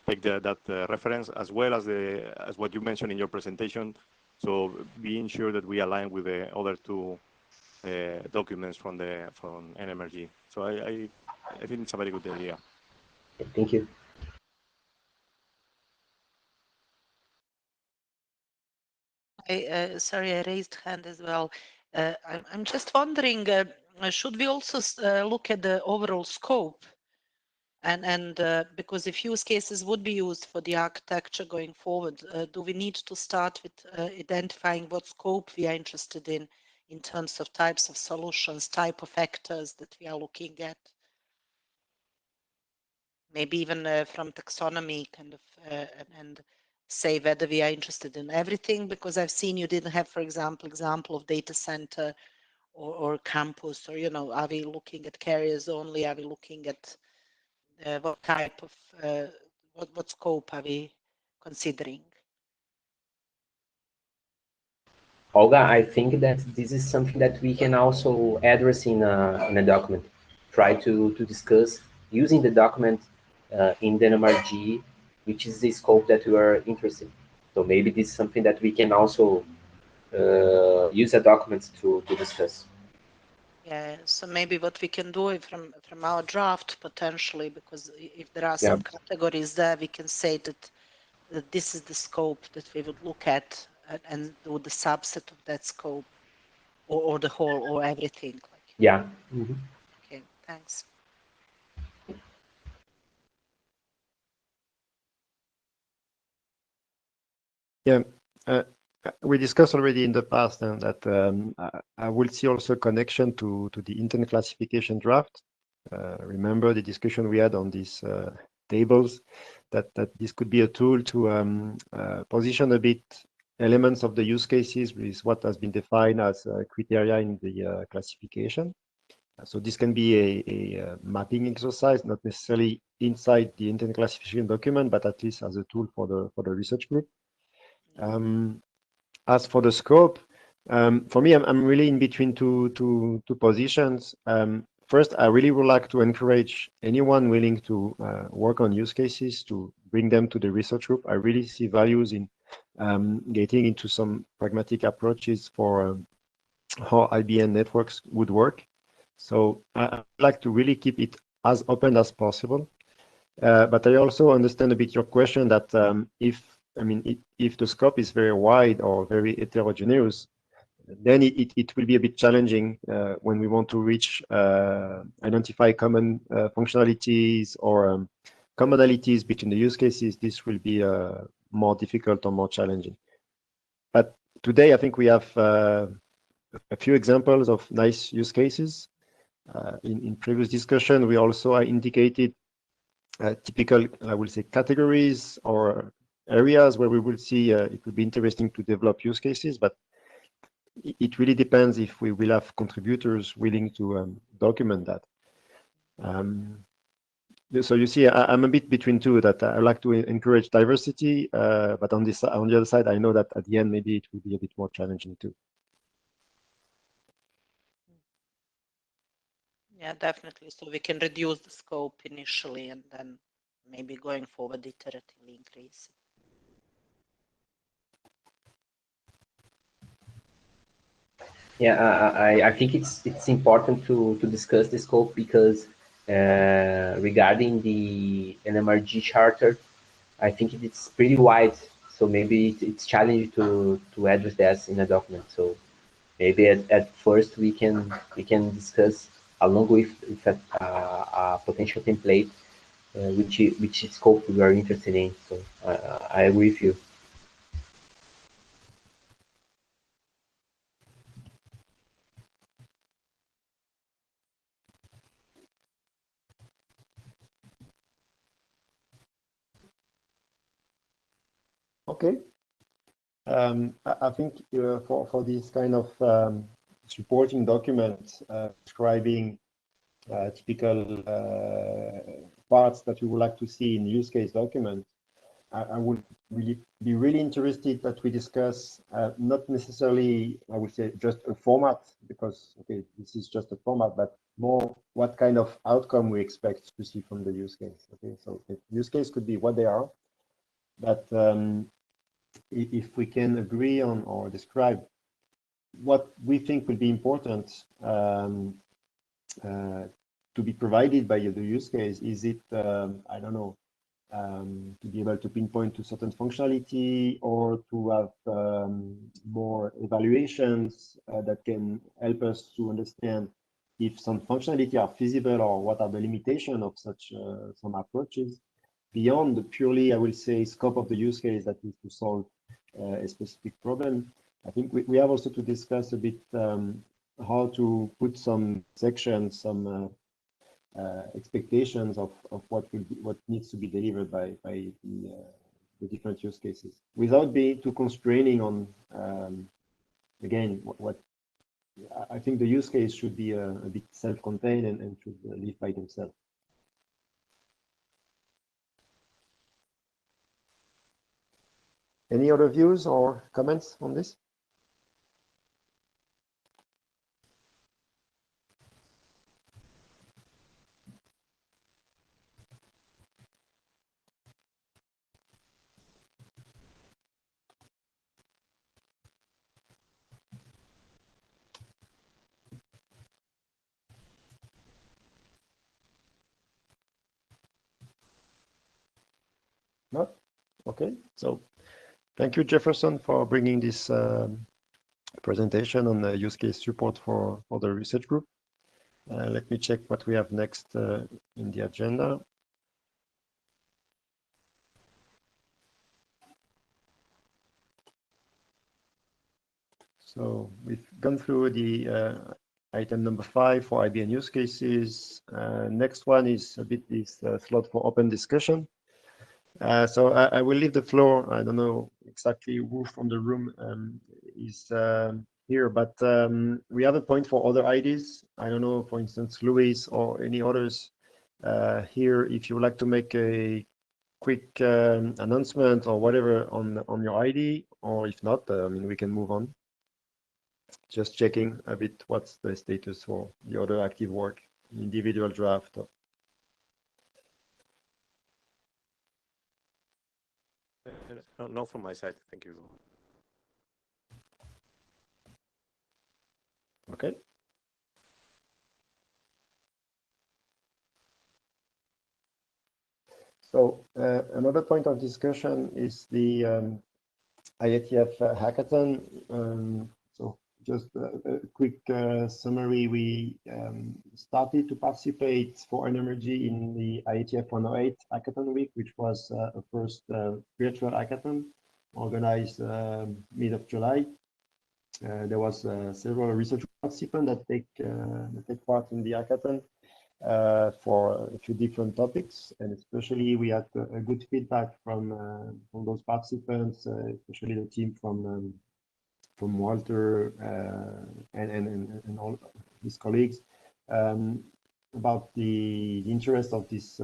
S6: take that reference as well as as what you mentioned in your presentation. So being sure that we align with the other two documents from NMRG. So I think it's a very good idea.
S5: thank you.
S3: Sorry, I raised hand as well. I'm just wondering, should we also look at the overall scope? And because if use cases would be used for the architecture going forward, do we need to start with identifying what scope we are interested in terms of types of solutions, type of actors that we are looking at? Maybe even from taxonomy kind of and say whether we are interested in everything, because I've seen you didn't have, for example of data center or campus, or, are we looking at carriers only? Are we looking at what type of, what scope are we considering?
S5: Olga, I think that this is something that we can also address in a document. Try to discuss using the document in the NMRG, which is the scope that we are interested in. So maybe this is something that we can also use a document to discuss.
S3: Yeah, so maybe what we can do from our draft potentially, because if there are some categories there, we can say that this is the scope that we would look at and do the subset of that scope, or the whole, or everything. Like.
S5: Yeah. Mm-hmm.
S3: Okay, thanks.
S1: Yeah, we discussed already in the past that I will see also a connection to the intent classification draft. Remember the discussion we had on these tables, that this could be a tool to position a bit elements of the use cases with what has been defined as criteria in the classification. So this can be a mapping exercise, not necessarily inside the intent classification document, but at least as a tool for the research group. As for the scope, for me, I'm really in between two positions. First, I really would like to encourage anyone willing to work on use cases to bring them to the research group. I really see values in getting into some pragmatic approaches for how IBM networks would work. So I'd like to really keep it as open as possible. But I also understand a bit your question that if the scope is very wide or very heterogeneous, then it will be a bit challenging when we want to reach identify common functionalities or commodalities between the use cases. This will be more difficult or more challenging. But today, I think we have a few examples of nice use cases. In previous discussion, we also indicated typical, I will say, categories or areas where we will see it would be interesting to develop use cases, but it really depends if we will have contributors willing to document that. So you see, I'm a bit between two, that I like to encourage diversity, but on the other side, I know that at the end, maybe it will be a bit more challenging too.
S3: Yeah, definitely. So we can reduce the scope initially and then maybe going forward iteratively increase.
S5: Yeah, I think it's important to discuss the scope because regarding the NMRG charter, I think it's pretty wide. So maybe it's challenging to address that in a document. So maybe at first we can discuss along with a potential template which scope we are interested in. So I agree with you.
S1: Okay. I think for this kind of supporting document describing typical parts that we would like to see in use case document, I would be really interested that we discuss not necessarily, I would say, just a format, because okay, this is just a format, but more what kind of outcome we expect to see from the use case. Okay, so the use case could be what they are, but if we can agree on or describe what we think will be important to be provided by the use case, is it, I don't know, to be able to pinpoint to certain functionality, or to have more evaluations that can help us to understand if some functionality are feasible, or what are the limitations of such some approaches beyond the purely, I will say, scope of the use case that is to solve a specific problem. I think we have also to discuss a bit how to put some sections, some expectations of what will be, what needs to be delivered by the different use cases, without being too constraining on again what I think the use case should be a bit self-contained and should live by themselves. Any other views or comments on this? No? Okay, so thank you, Jefferson, for bringing this presentation on the use case support for the research group. Let me check what we have next in the agenda. So we've gone through the item number 5 for IBM use cases. Next one is a bit this slot for open discussion. So I will leave the floor. I don't know exactly who from the room is here, but we have a point for other IDs. I don't know, for instance, Louis or any others here, if you would like to make a quick announcement or whatever on your ID, or if not, I mean, we can move on. Just checking a bit what's the status for the other active work, individual draft.
S6: No, from my side. Thank you.
S1: Okay. So another point of discussion is the IETF hackathon. So just a quick summary. We started to participate for NMRG in the IETF 108 hackathon week, which was a first virtual hackathon organized mid of July. There was several research participants that take part in the hackathon for a few different topics, and especially we had a good feedback from those participants, especially the team from Walter and all his colleagues about the interest of this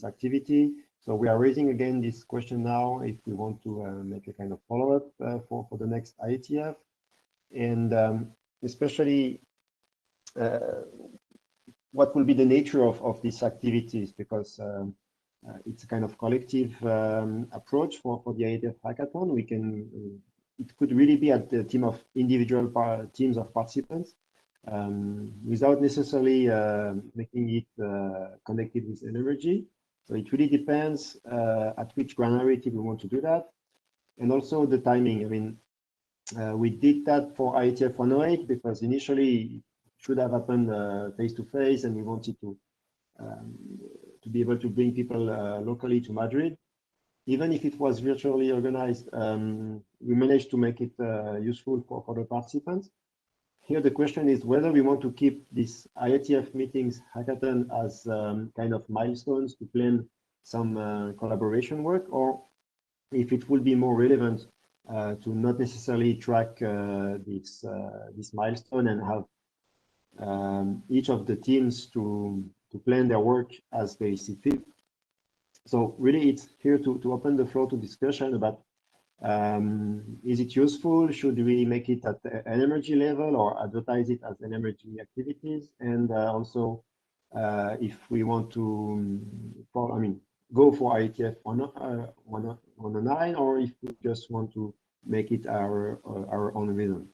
S1: activity. So we are raising again this question now if we want to make a kind of follow-up for the next IETF, and especially what will be the nature of these activities, because it's a kind of collective approach for the IETF hackathon. We can it could really be at the team of individual teams of participants without necessarily making it connected with NMRG. So it really depends at which granularity we want to do that, and also the timing. I mean, we did that for IETF 108 because initially it should have happened face to face, and we wanted to be able to bring people locally to Madrid. Even if it was virtually organized, we managed to make it useful for the participants. Here the question is whether we want to keep this IETF meetings hackathon as kind of milestones to plan some collaboration work, or if it would be more relevant to not necessarily track this milestone and have each of the teams to plan their work as they see fit. So really, it's here to open the floor to discussion about is it useful? Should we make it at the NMRG level or advertise it as NMRG activities? And also, if we want to, go for IETF 109, or if we just want to make it our own rhythm.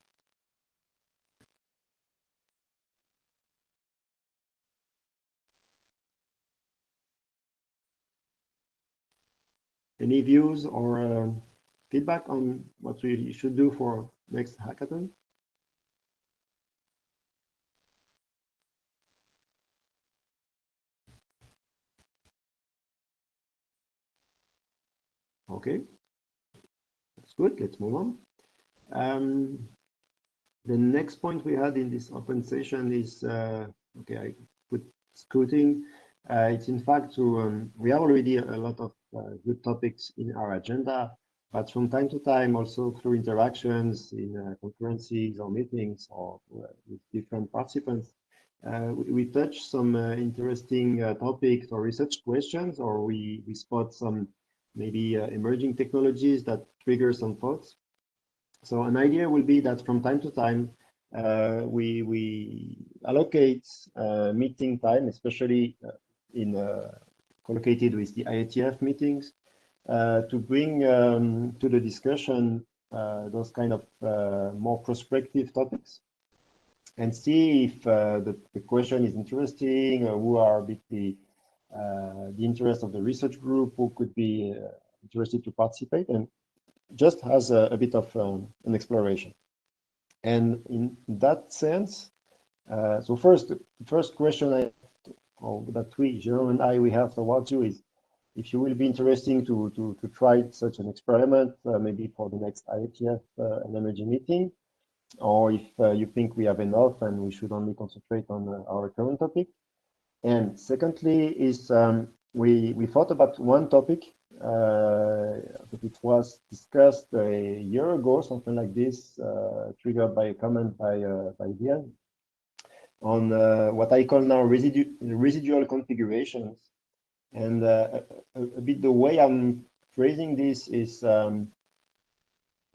S1: Any views or feedback on what we should do for next hackathon? Okay, that's good. Let's move on. The next point we had in this open session is, okay, I put scouting. It's in fact to, we have already a lot of good topics in our agenda, but from time to time, also through interactions in conferences or meetings or with different participants, we touch some interesting topics or research questions, or we spot some maybe emerging technologies that trigger some thoughts. So an idea will be that from time to time, we allocate meeting time, especially in collocated with the IETF meetings, to bring to the discussion those kind of more prospective topics, and see if the question is interesting, who are a bit the interest of the research group, who could be interested to participate, and just has a bit of an exploration. And in that sense, so first question that Jerome and I, we have towards you is if you will be interesting to try such an experiment, maybe for the next IETF NMRG meeting, or if you think we have enough and we should only concentrate on our current topic. And secondly is we thought about one topic. It was discussed a year ago, something like this, triggered by a comment by Diane on what I call now residual configurations. And a bit the way I'm phrasing this is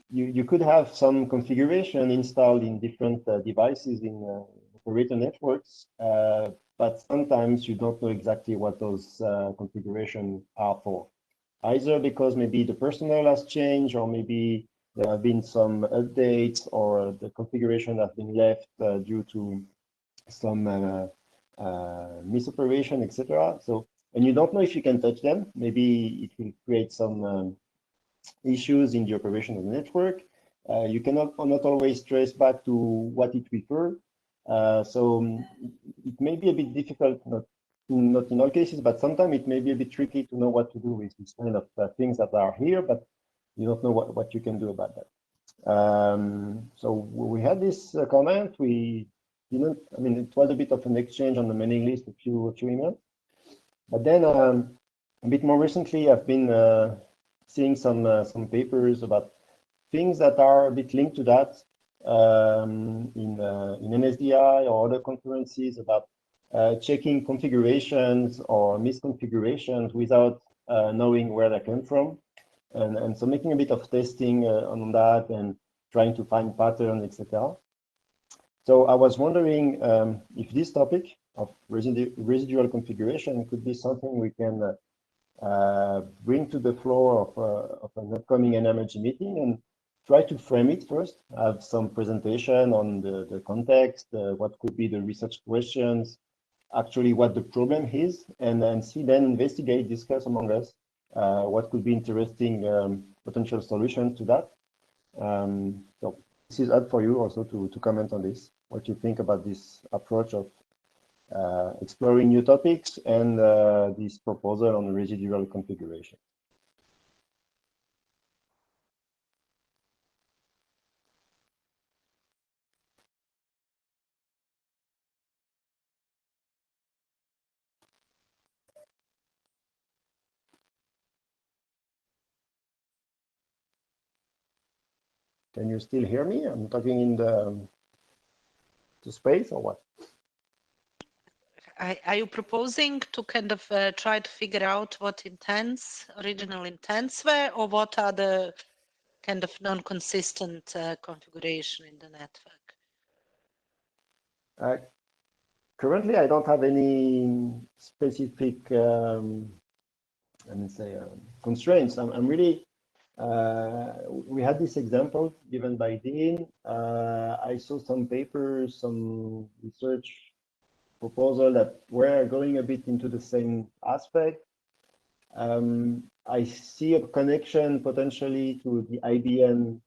S1: you could have some configuration installed in different devices in operator networks, but sometimes you don't know exactly what those configurations are for. Either because maybe the personnel has changed, or maybe there have been some updates or the configuration has been left due to some misoperation, etc. So, and you don't know if you can touch them. Maybe it will create some issues in the operation of the network. You cannot not always trace back to what it referred. So it may be a bit difficult, not in all cases, but sometimes it may be a bit tricky to know what to do with these kind of things that are here, but you don't know what you can do about that. So we had this comment. We didn't, I mean, it was a bit of an exchange on the mailing list, a few emails. But then a bit more recently, I've been seeing some papers about things that are a bit linked to that in NSDI or other conferences about checking configurations or misconfigurations without knowing where they came from. And so making a bit of testing on that and trying to find patterns, etc. So I was wondering if this topic of residual configuration could be something we can bring to the floor of an upcoming NMRG meeting and try to frame it first, have some presentation on the context, what could be the research questions, actually what the problem is, and then then investigate, discuss among us what could be interesting potential solutions to that. So this is up for you also to comment on this, what you think about this approach of exploring new topics and this proposal on residual configuration. Can you still hear me? I'm talking in the space or what?
S3: Are you proposing to kind of try to figure out what original intents were, or what are the kind of non-consistent configuration in the network?
S1: Currently, I don't have any specific, let me say, constraints. I'm really, we had this example given by Dean. I saw some papers, some research proposal that were going a bit into the same aspect. I see a connection potentially to the IBM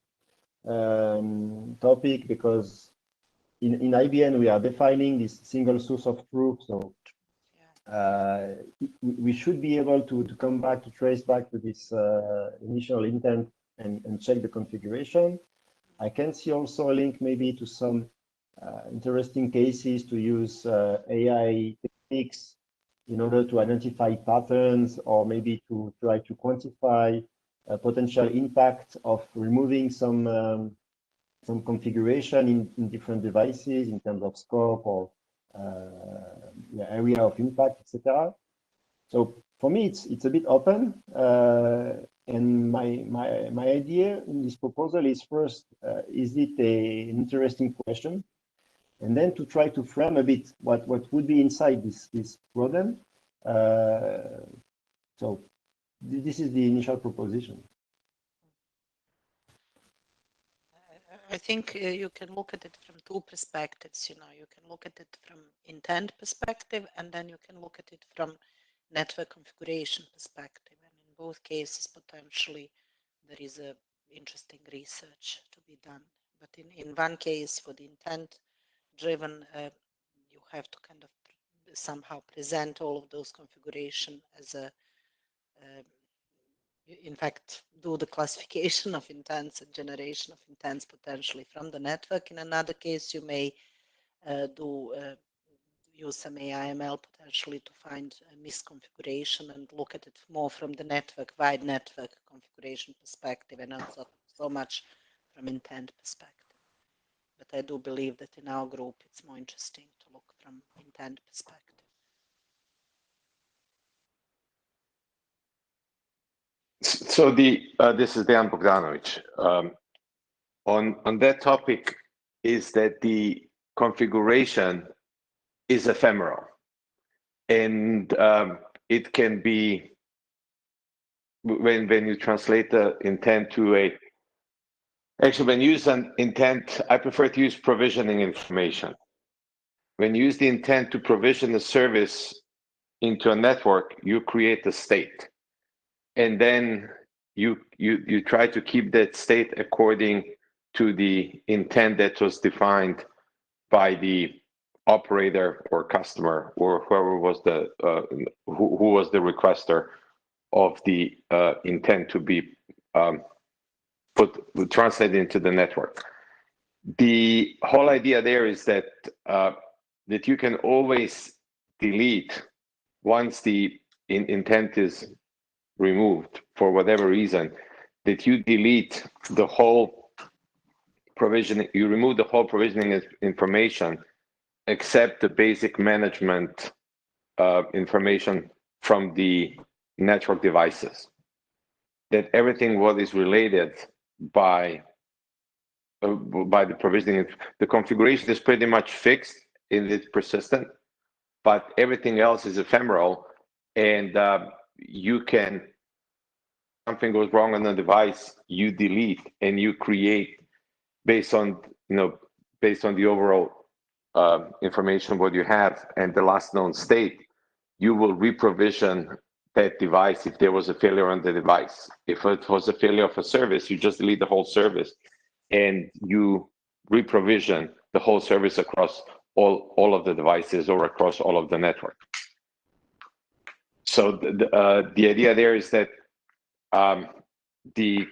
S1: topic because in IBM we are defining this single source of truth. So we should be able to come back, to trace back to this initial intent and check the configuration. I can see also a link maybe to some interesting cases to use AI techniques in order to identify patterns or maybe to try to quantify a potential impact of removing some configuration in different devices in terms of scope or area of impact, etc. So for me, it's a bit open. And my idea in this proposal is first, is it an interesting question? And then to try to frame a bit what would be inside this problem. So this is the initial proposition.
S3: I think you can look at it from two perspectives. You can look at it from intent perspective, and then you can look at it from network configuration perspective. And in both cases, potentially, there is a interesting research to be done. But in one case, for the intent-driven, you have to kind of somehow present all of those configuration as a in fact, do the classification of intents and generation of intents potentially from the network. In another case, you may use some AI/ML potentially to find a misconfiguration and look at it more from the wide network configuration perspective and not so much from intent perspective. But I do believe that in our group, it's more interesting to look from intent perspective.
S7: So this is Dejan Bogdanovic. On that topic is that the configuration is ephemeral, and it can be when you translate the intent to a Actually, when you use an intent, I prefer to use provisioning information. When you use the intent to provision a service into a network, you create a state. And then you try to keep that state according to the intent that was defined by the operator or customer or whoever was the who was the requester of the intent to be translated into the network. The whole idea there is that that you can always delete once the intent is removed for whatever reason, that you delete the whole provisioning, you remove the whole provisioning information except the basic management information from the network devices. That everything what is related by the provisioning, the configuration is pretty much fixed and it's persistent, but everything else is ephemeral, and you can, something goes wrong on the device, you delete and you create based on based on the overall information what you have and the last known state. You will reprovision that device if there was a failure on the device. If it was a failure of a service, you just delete the whole service and you reprovision the whole service across all of the devices or across all of the network. So the idea there is that the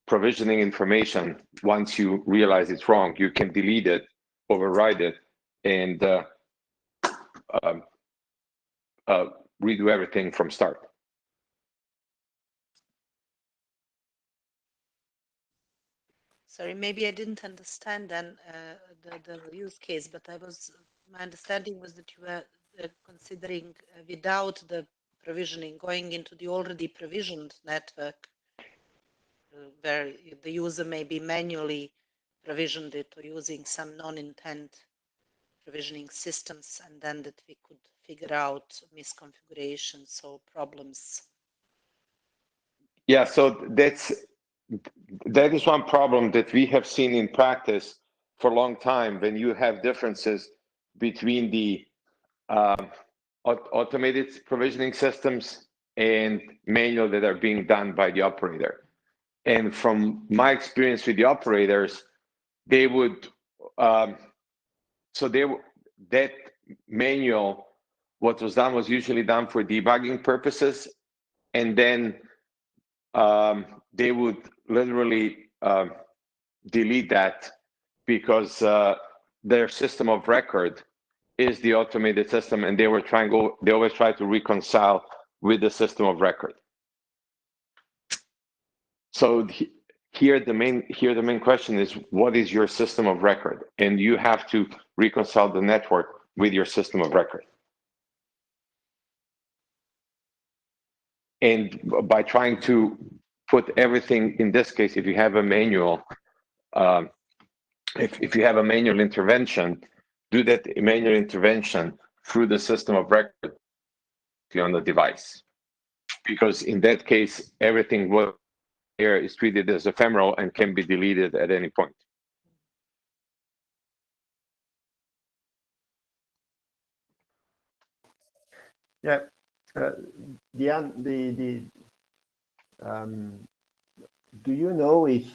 S7: provisioning information, once you realize it's wrong, you can delete it, override it, and redo everything from start.
S3: Sorry, maybe I didn't understand then the use case, but my understanding was that you were considering without the provisioning, going into the already provisioned network, where the user may be manually provisioned it or using some non-intent provisioning systems, and then that we could figure out misconfigurations or problems.
S7: Yeah, so that is one problem that we have seen in practice for a long time when you have differences between the automated provisioning systems and manual that are being done by the operator. And from my experience with the operators, they would, that manual, what was done was usually done for debugging purposes, and then they would literally delete that because their system of record is the automated system, and they always try to reconcile with the system of record. So here the main question is, what is your system of record? And you have to reconcile the network with your system of record. And by trying to put everything, in this case, if you have a manual, if you have a manual intervention, do that manual intervention through the system of record on the device. Because in that case, everything what here is treated as ephemeral and can be deleted at any point.
S1: Yeah, do you know if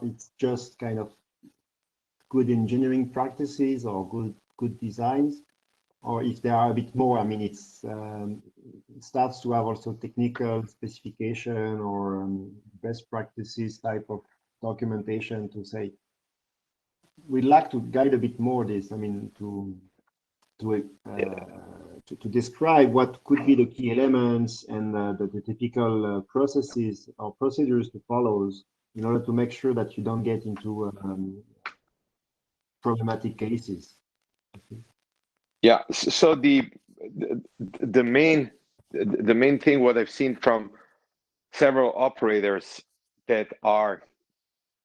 S1: it's just kind of good engineering practices or good designs, or if there are a bit more? I mean, it starts to have also technical specification or best practices type of documentation to say, we'd like to guide a bit more this. I mean, to describe what could be the key elements and the typical processes or procedures to follow in order to make sure that you don't get into problematic cases.
S7: Yeah. So the main thing what I've seen from several operators that are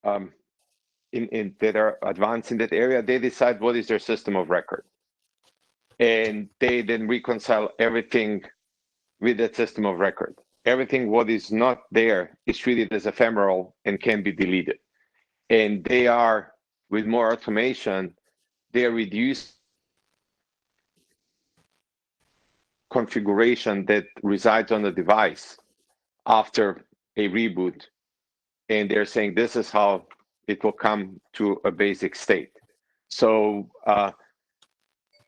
S7: that are advanced in that area, they decide what is their system of record, and they then reconcile everything with that system of record. everything what is not there is treated as ephemeral and can be deleted. And they are, with more automation, they reduce configuration that resides on the device after a reboot. And they're saying this is how it will come to a basic state. So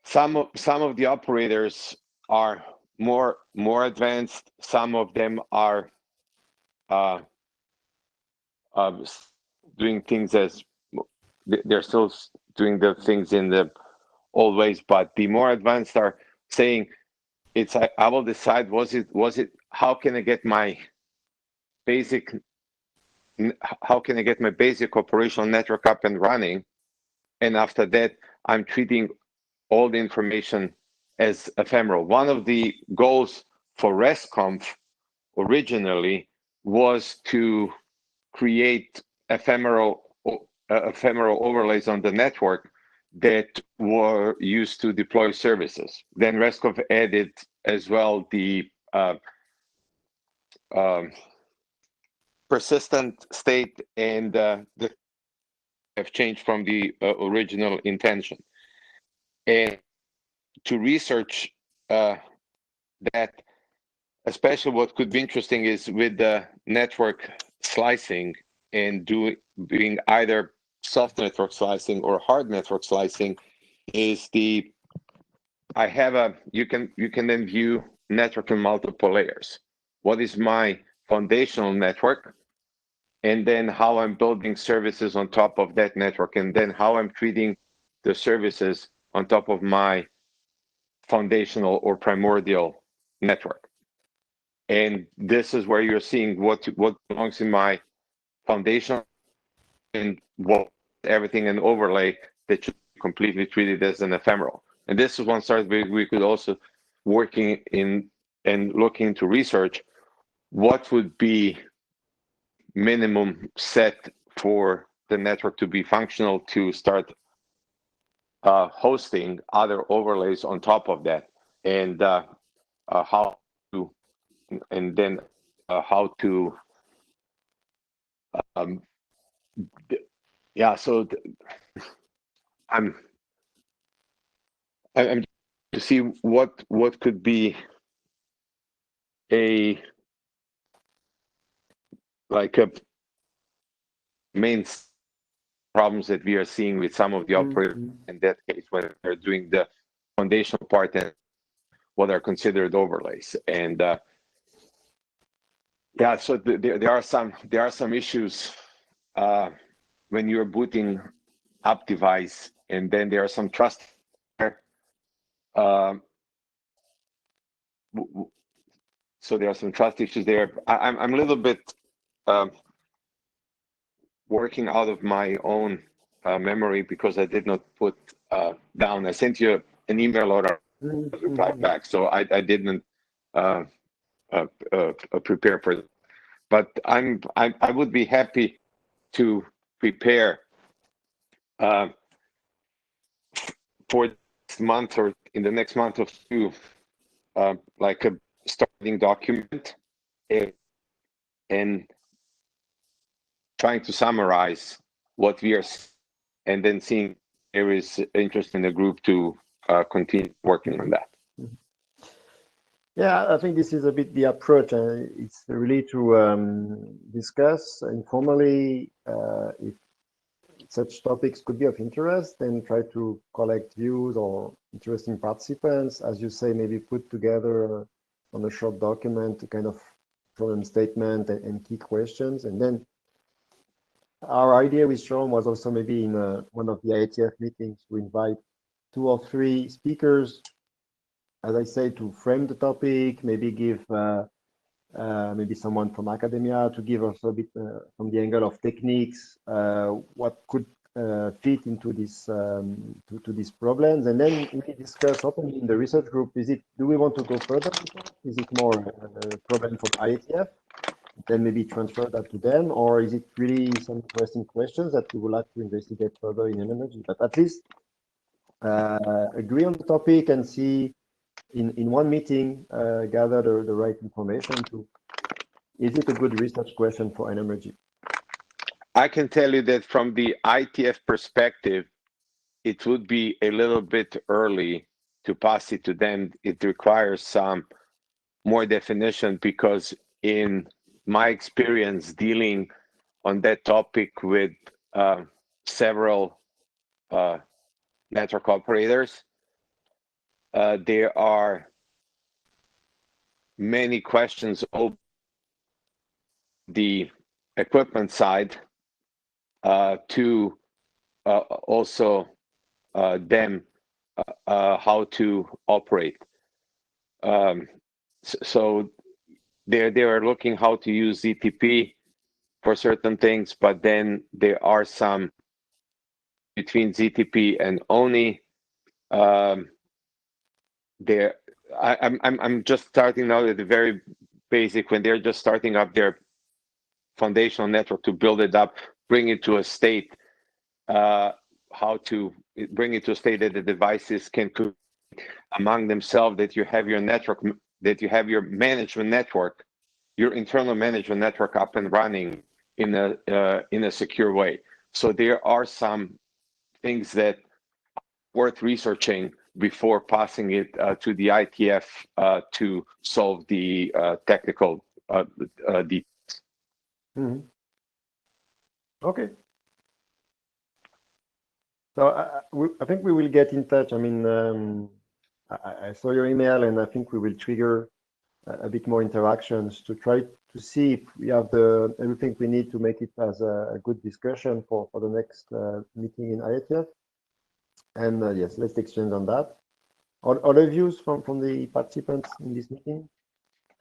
S7: some of the operators are more advanced. Some of them are doing things as they're still doing the things in the old ways, but the more advanced are saying it's I will decide was it how can I get my basic operational network up and running, and after that I'm treating all the information as ephemeral. One of the goals for RESTConf originally was to create ephemeral overlays on the network that were used to deploy services. Then RESTConf added as well the persistent state, and the have changed from the original intention. And to research that, especially what could be interesting is with the network slicing and doing either soft network slicing or hard network slicing, is the you can then view network in multiple layers. What is my foundational network, and then how I'm building services on top of that network, and then how I'm treating the services on top of my foundational or primordial network. And this is where you're seeing what belongs in my foundation and what everything an overlay that should be completely treated as an ephemeral. And this is one start we could also working in and looking into research what would be minimum set for the network to be functional to start hosting other overlays on top of that, and how to, and then how to yeah, so I'm to see what could be a main problems that we are seeing with some of the operators in that case when they're doing the foundational part and what are considered overlays. And yeah, so there are some issues when you're booting up device, and then there are some trust. So there are some trust issues there. I'm a little bit working out of my own memory because I did not put down. I sent you an email or a reply back, so I didn't prepare for it. But I would be happy to prepare for this month or in the next month or two, like a starting document and trying to summarize what we are, and then seeing there is interest in the group to continue working on that.
S1: Yeah, I think this is a bit the approach. It's really to discuss informally if such topics could be of interest, and try to collect views or interesting participants, as you say, maybe put together on a short document a kind of problem statement and key questions. And then our idea with Sean was also maybe in one of the IETF meetings to invite 2 or 3 speakers, as I say, to frame the topic, maybe give maybe someone from academia to give us a bit from the angle of techniques, what could fit into this to these problems, and then we discuss openly in the research group. Do we want to go further? Is it more a problem for IETF? Then maybe transfer that to them, or is it really some interesting questions that we would like to investigate further in NMRG? But at least agree on the topic and see in one meeting, gather the right information to Is it a good research question for NMRG?
S7: I can tell you that from the IETF perspective, it would be a little bit early to pass it to them. It requires some more definition, because in my experience dealing on that topic with several network operators, there are many questions over the equipment side to also them how to operate. So they are looking how to use ZTP for certain things, but then there are some between ZTP and ONI. I'm just starting now at the very basic, when they're just starting up their foundational network to build it up, bring it to a state, how to bring it to a state that the devices can among themselves, that you have your network, that you have your management network, your internal management network up and running in a secure way. So there are some things that worth researching before passing it to the IETF to solve the technical details.
S1: Mm-hmm. Okay. So I think we will get in touch. I mean, I saw your email, and I think we will trigger a bit more interactions to try to see if we have everything we need to make it as a good discussion for the next meeting in IETF. And yes, let's exchange on that. Other views from the participants in this meeting?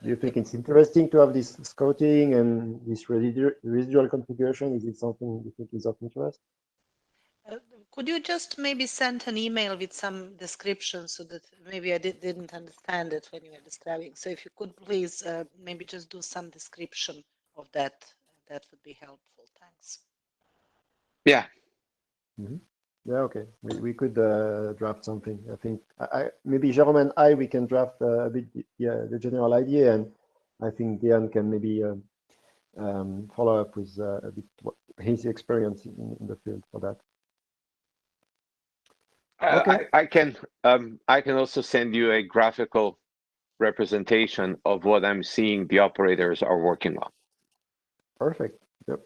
S1: Do you think it's interesting to have this scouting and this residual configuration? Is it something you think is of interest?
S3: Could you just maybe send an email with some description, so that maybe I didn't understand it when you were describing. So if you could please maybe just do some description of that, that would be helpful. Thanks.
S7: Yeah.
S1: Mm-hmm. Yeah, okay. We could draft something. I think maybe Jérôme and we can draft a bit the general idea, and I think Diane can maybe follow up with a bit his experience in the field for that. Okay.
S7: I can also send you a graphical representation of what I'm seeing the operators are working on.
S1: Perfect. Yep.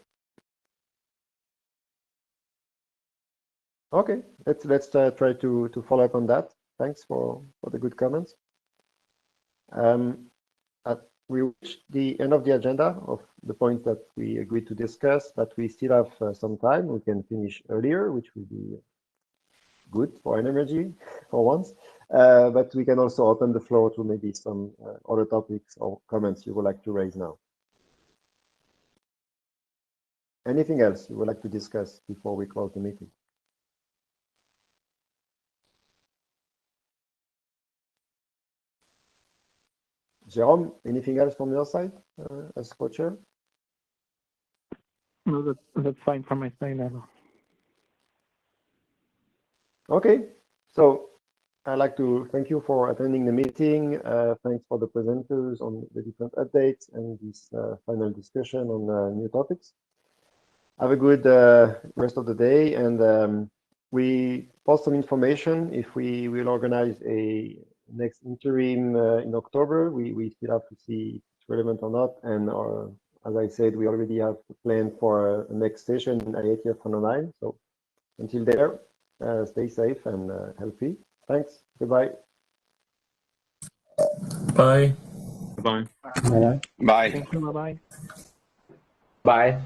S1: Okay, let's try to follow up on that. Thanks for the good comments. We reached the end of the agenda of the point that we agreed to discuss, but we still have some time. We can finish earlier, which will be good for NMRG for once. But we can also open the floor to maybe some other topics or comments you would like to raise now. Anything else you would like to discuss before we close the meeting? Jérôme, anything else from your side as co-chair?
S2: No, that's fine from my side now.
S1: Okay, so I'd like to thank you for attending the meeting. Thanks for the presenters on the different updates and this final discussion on new topics. Have a good rest of the day, and we post some information if we will organize a next interim in October. We still have to see if it's relevant or not, and as I said, we already have planned for a next session in IETF 109. So until there, stay safe and healthy. Thanks. Goodbye.
S4: Bye.
S6: Bye.
S5: Bye.
S7: Bye.
S2: Thank you. Bye-bye.
S5: Bye.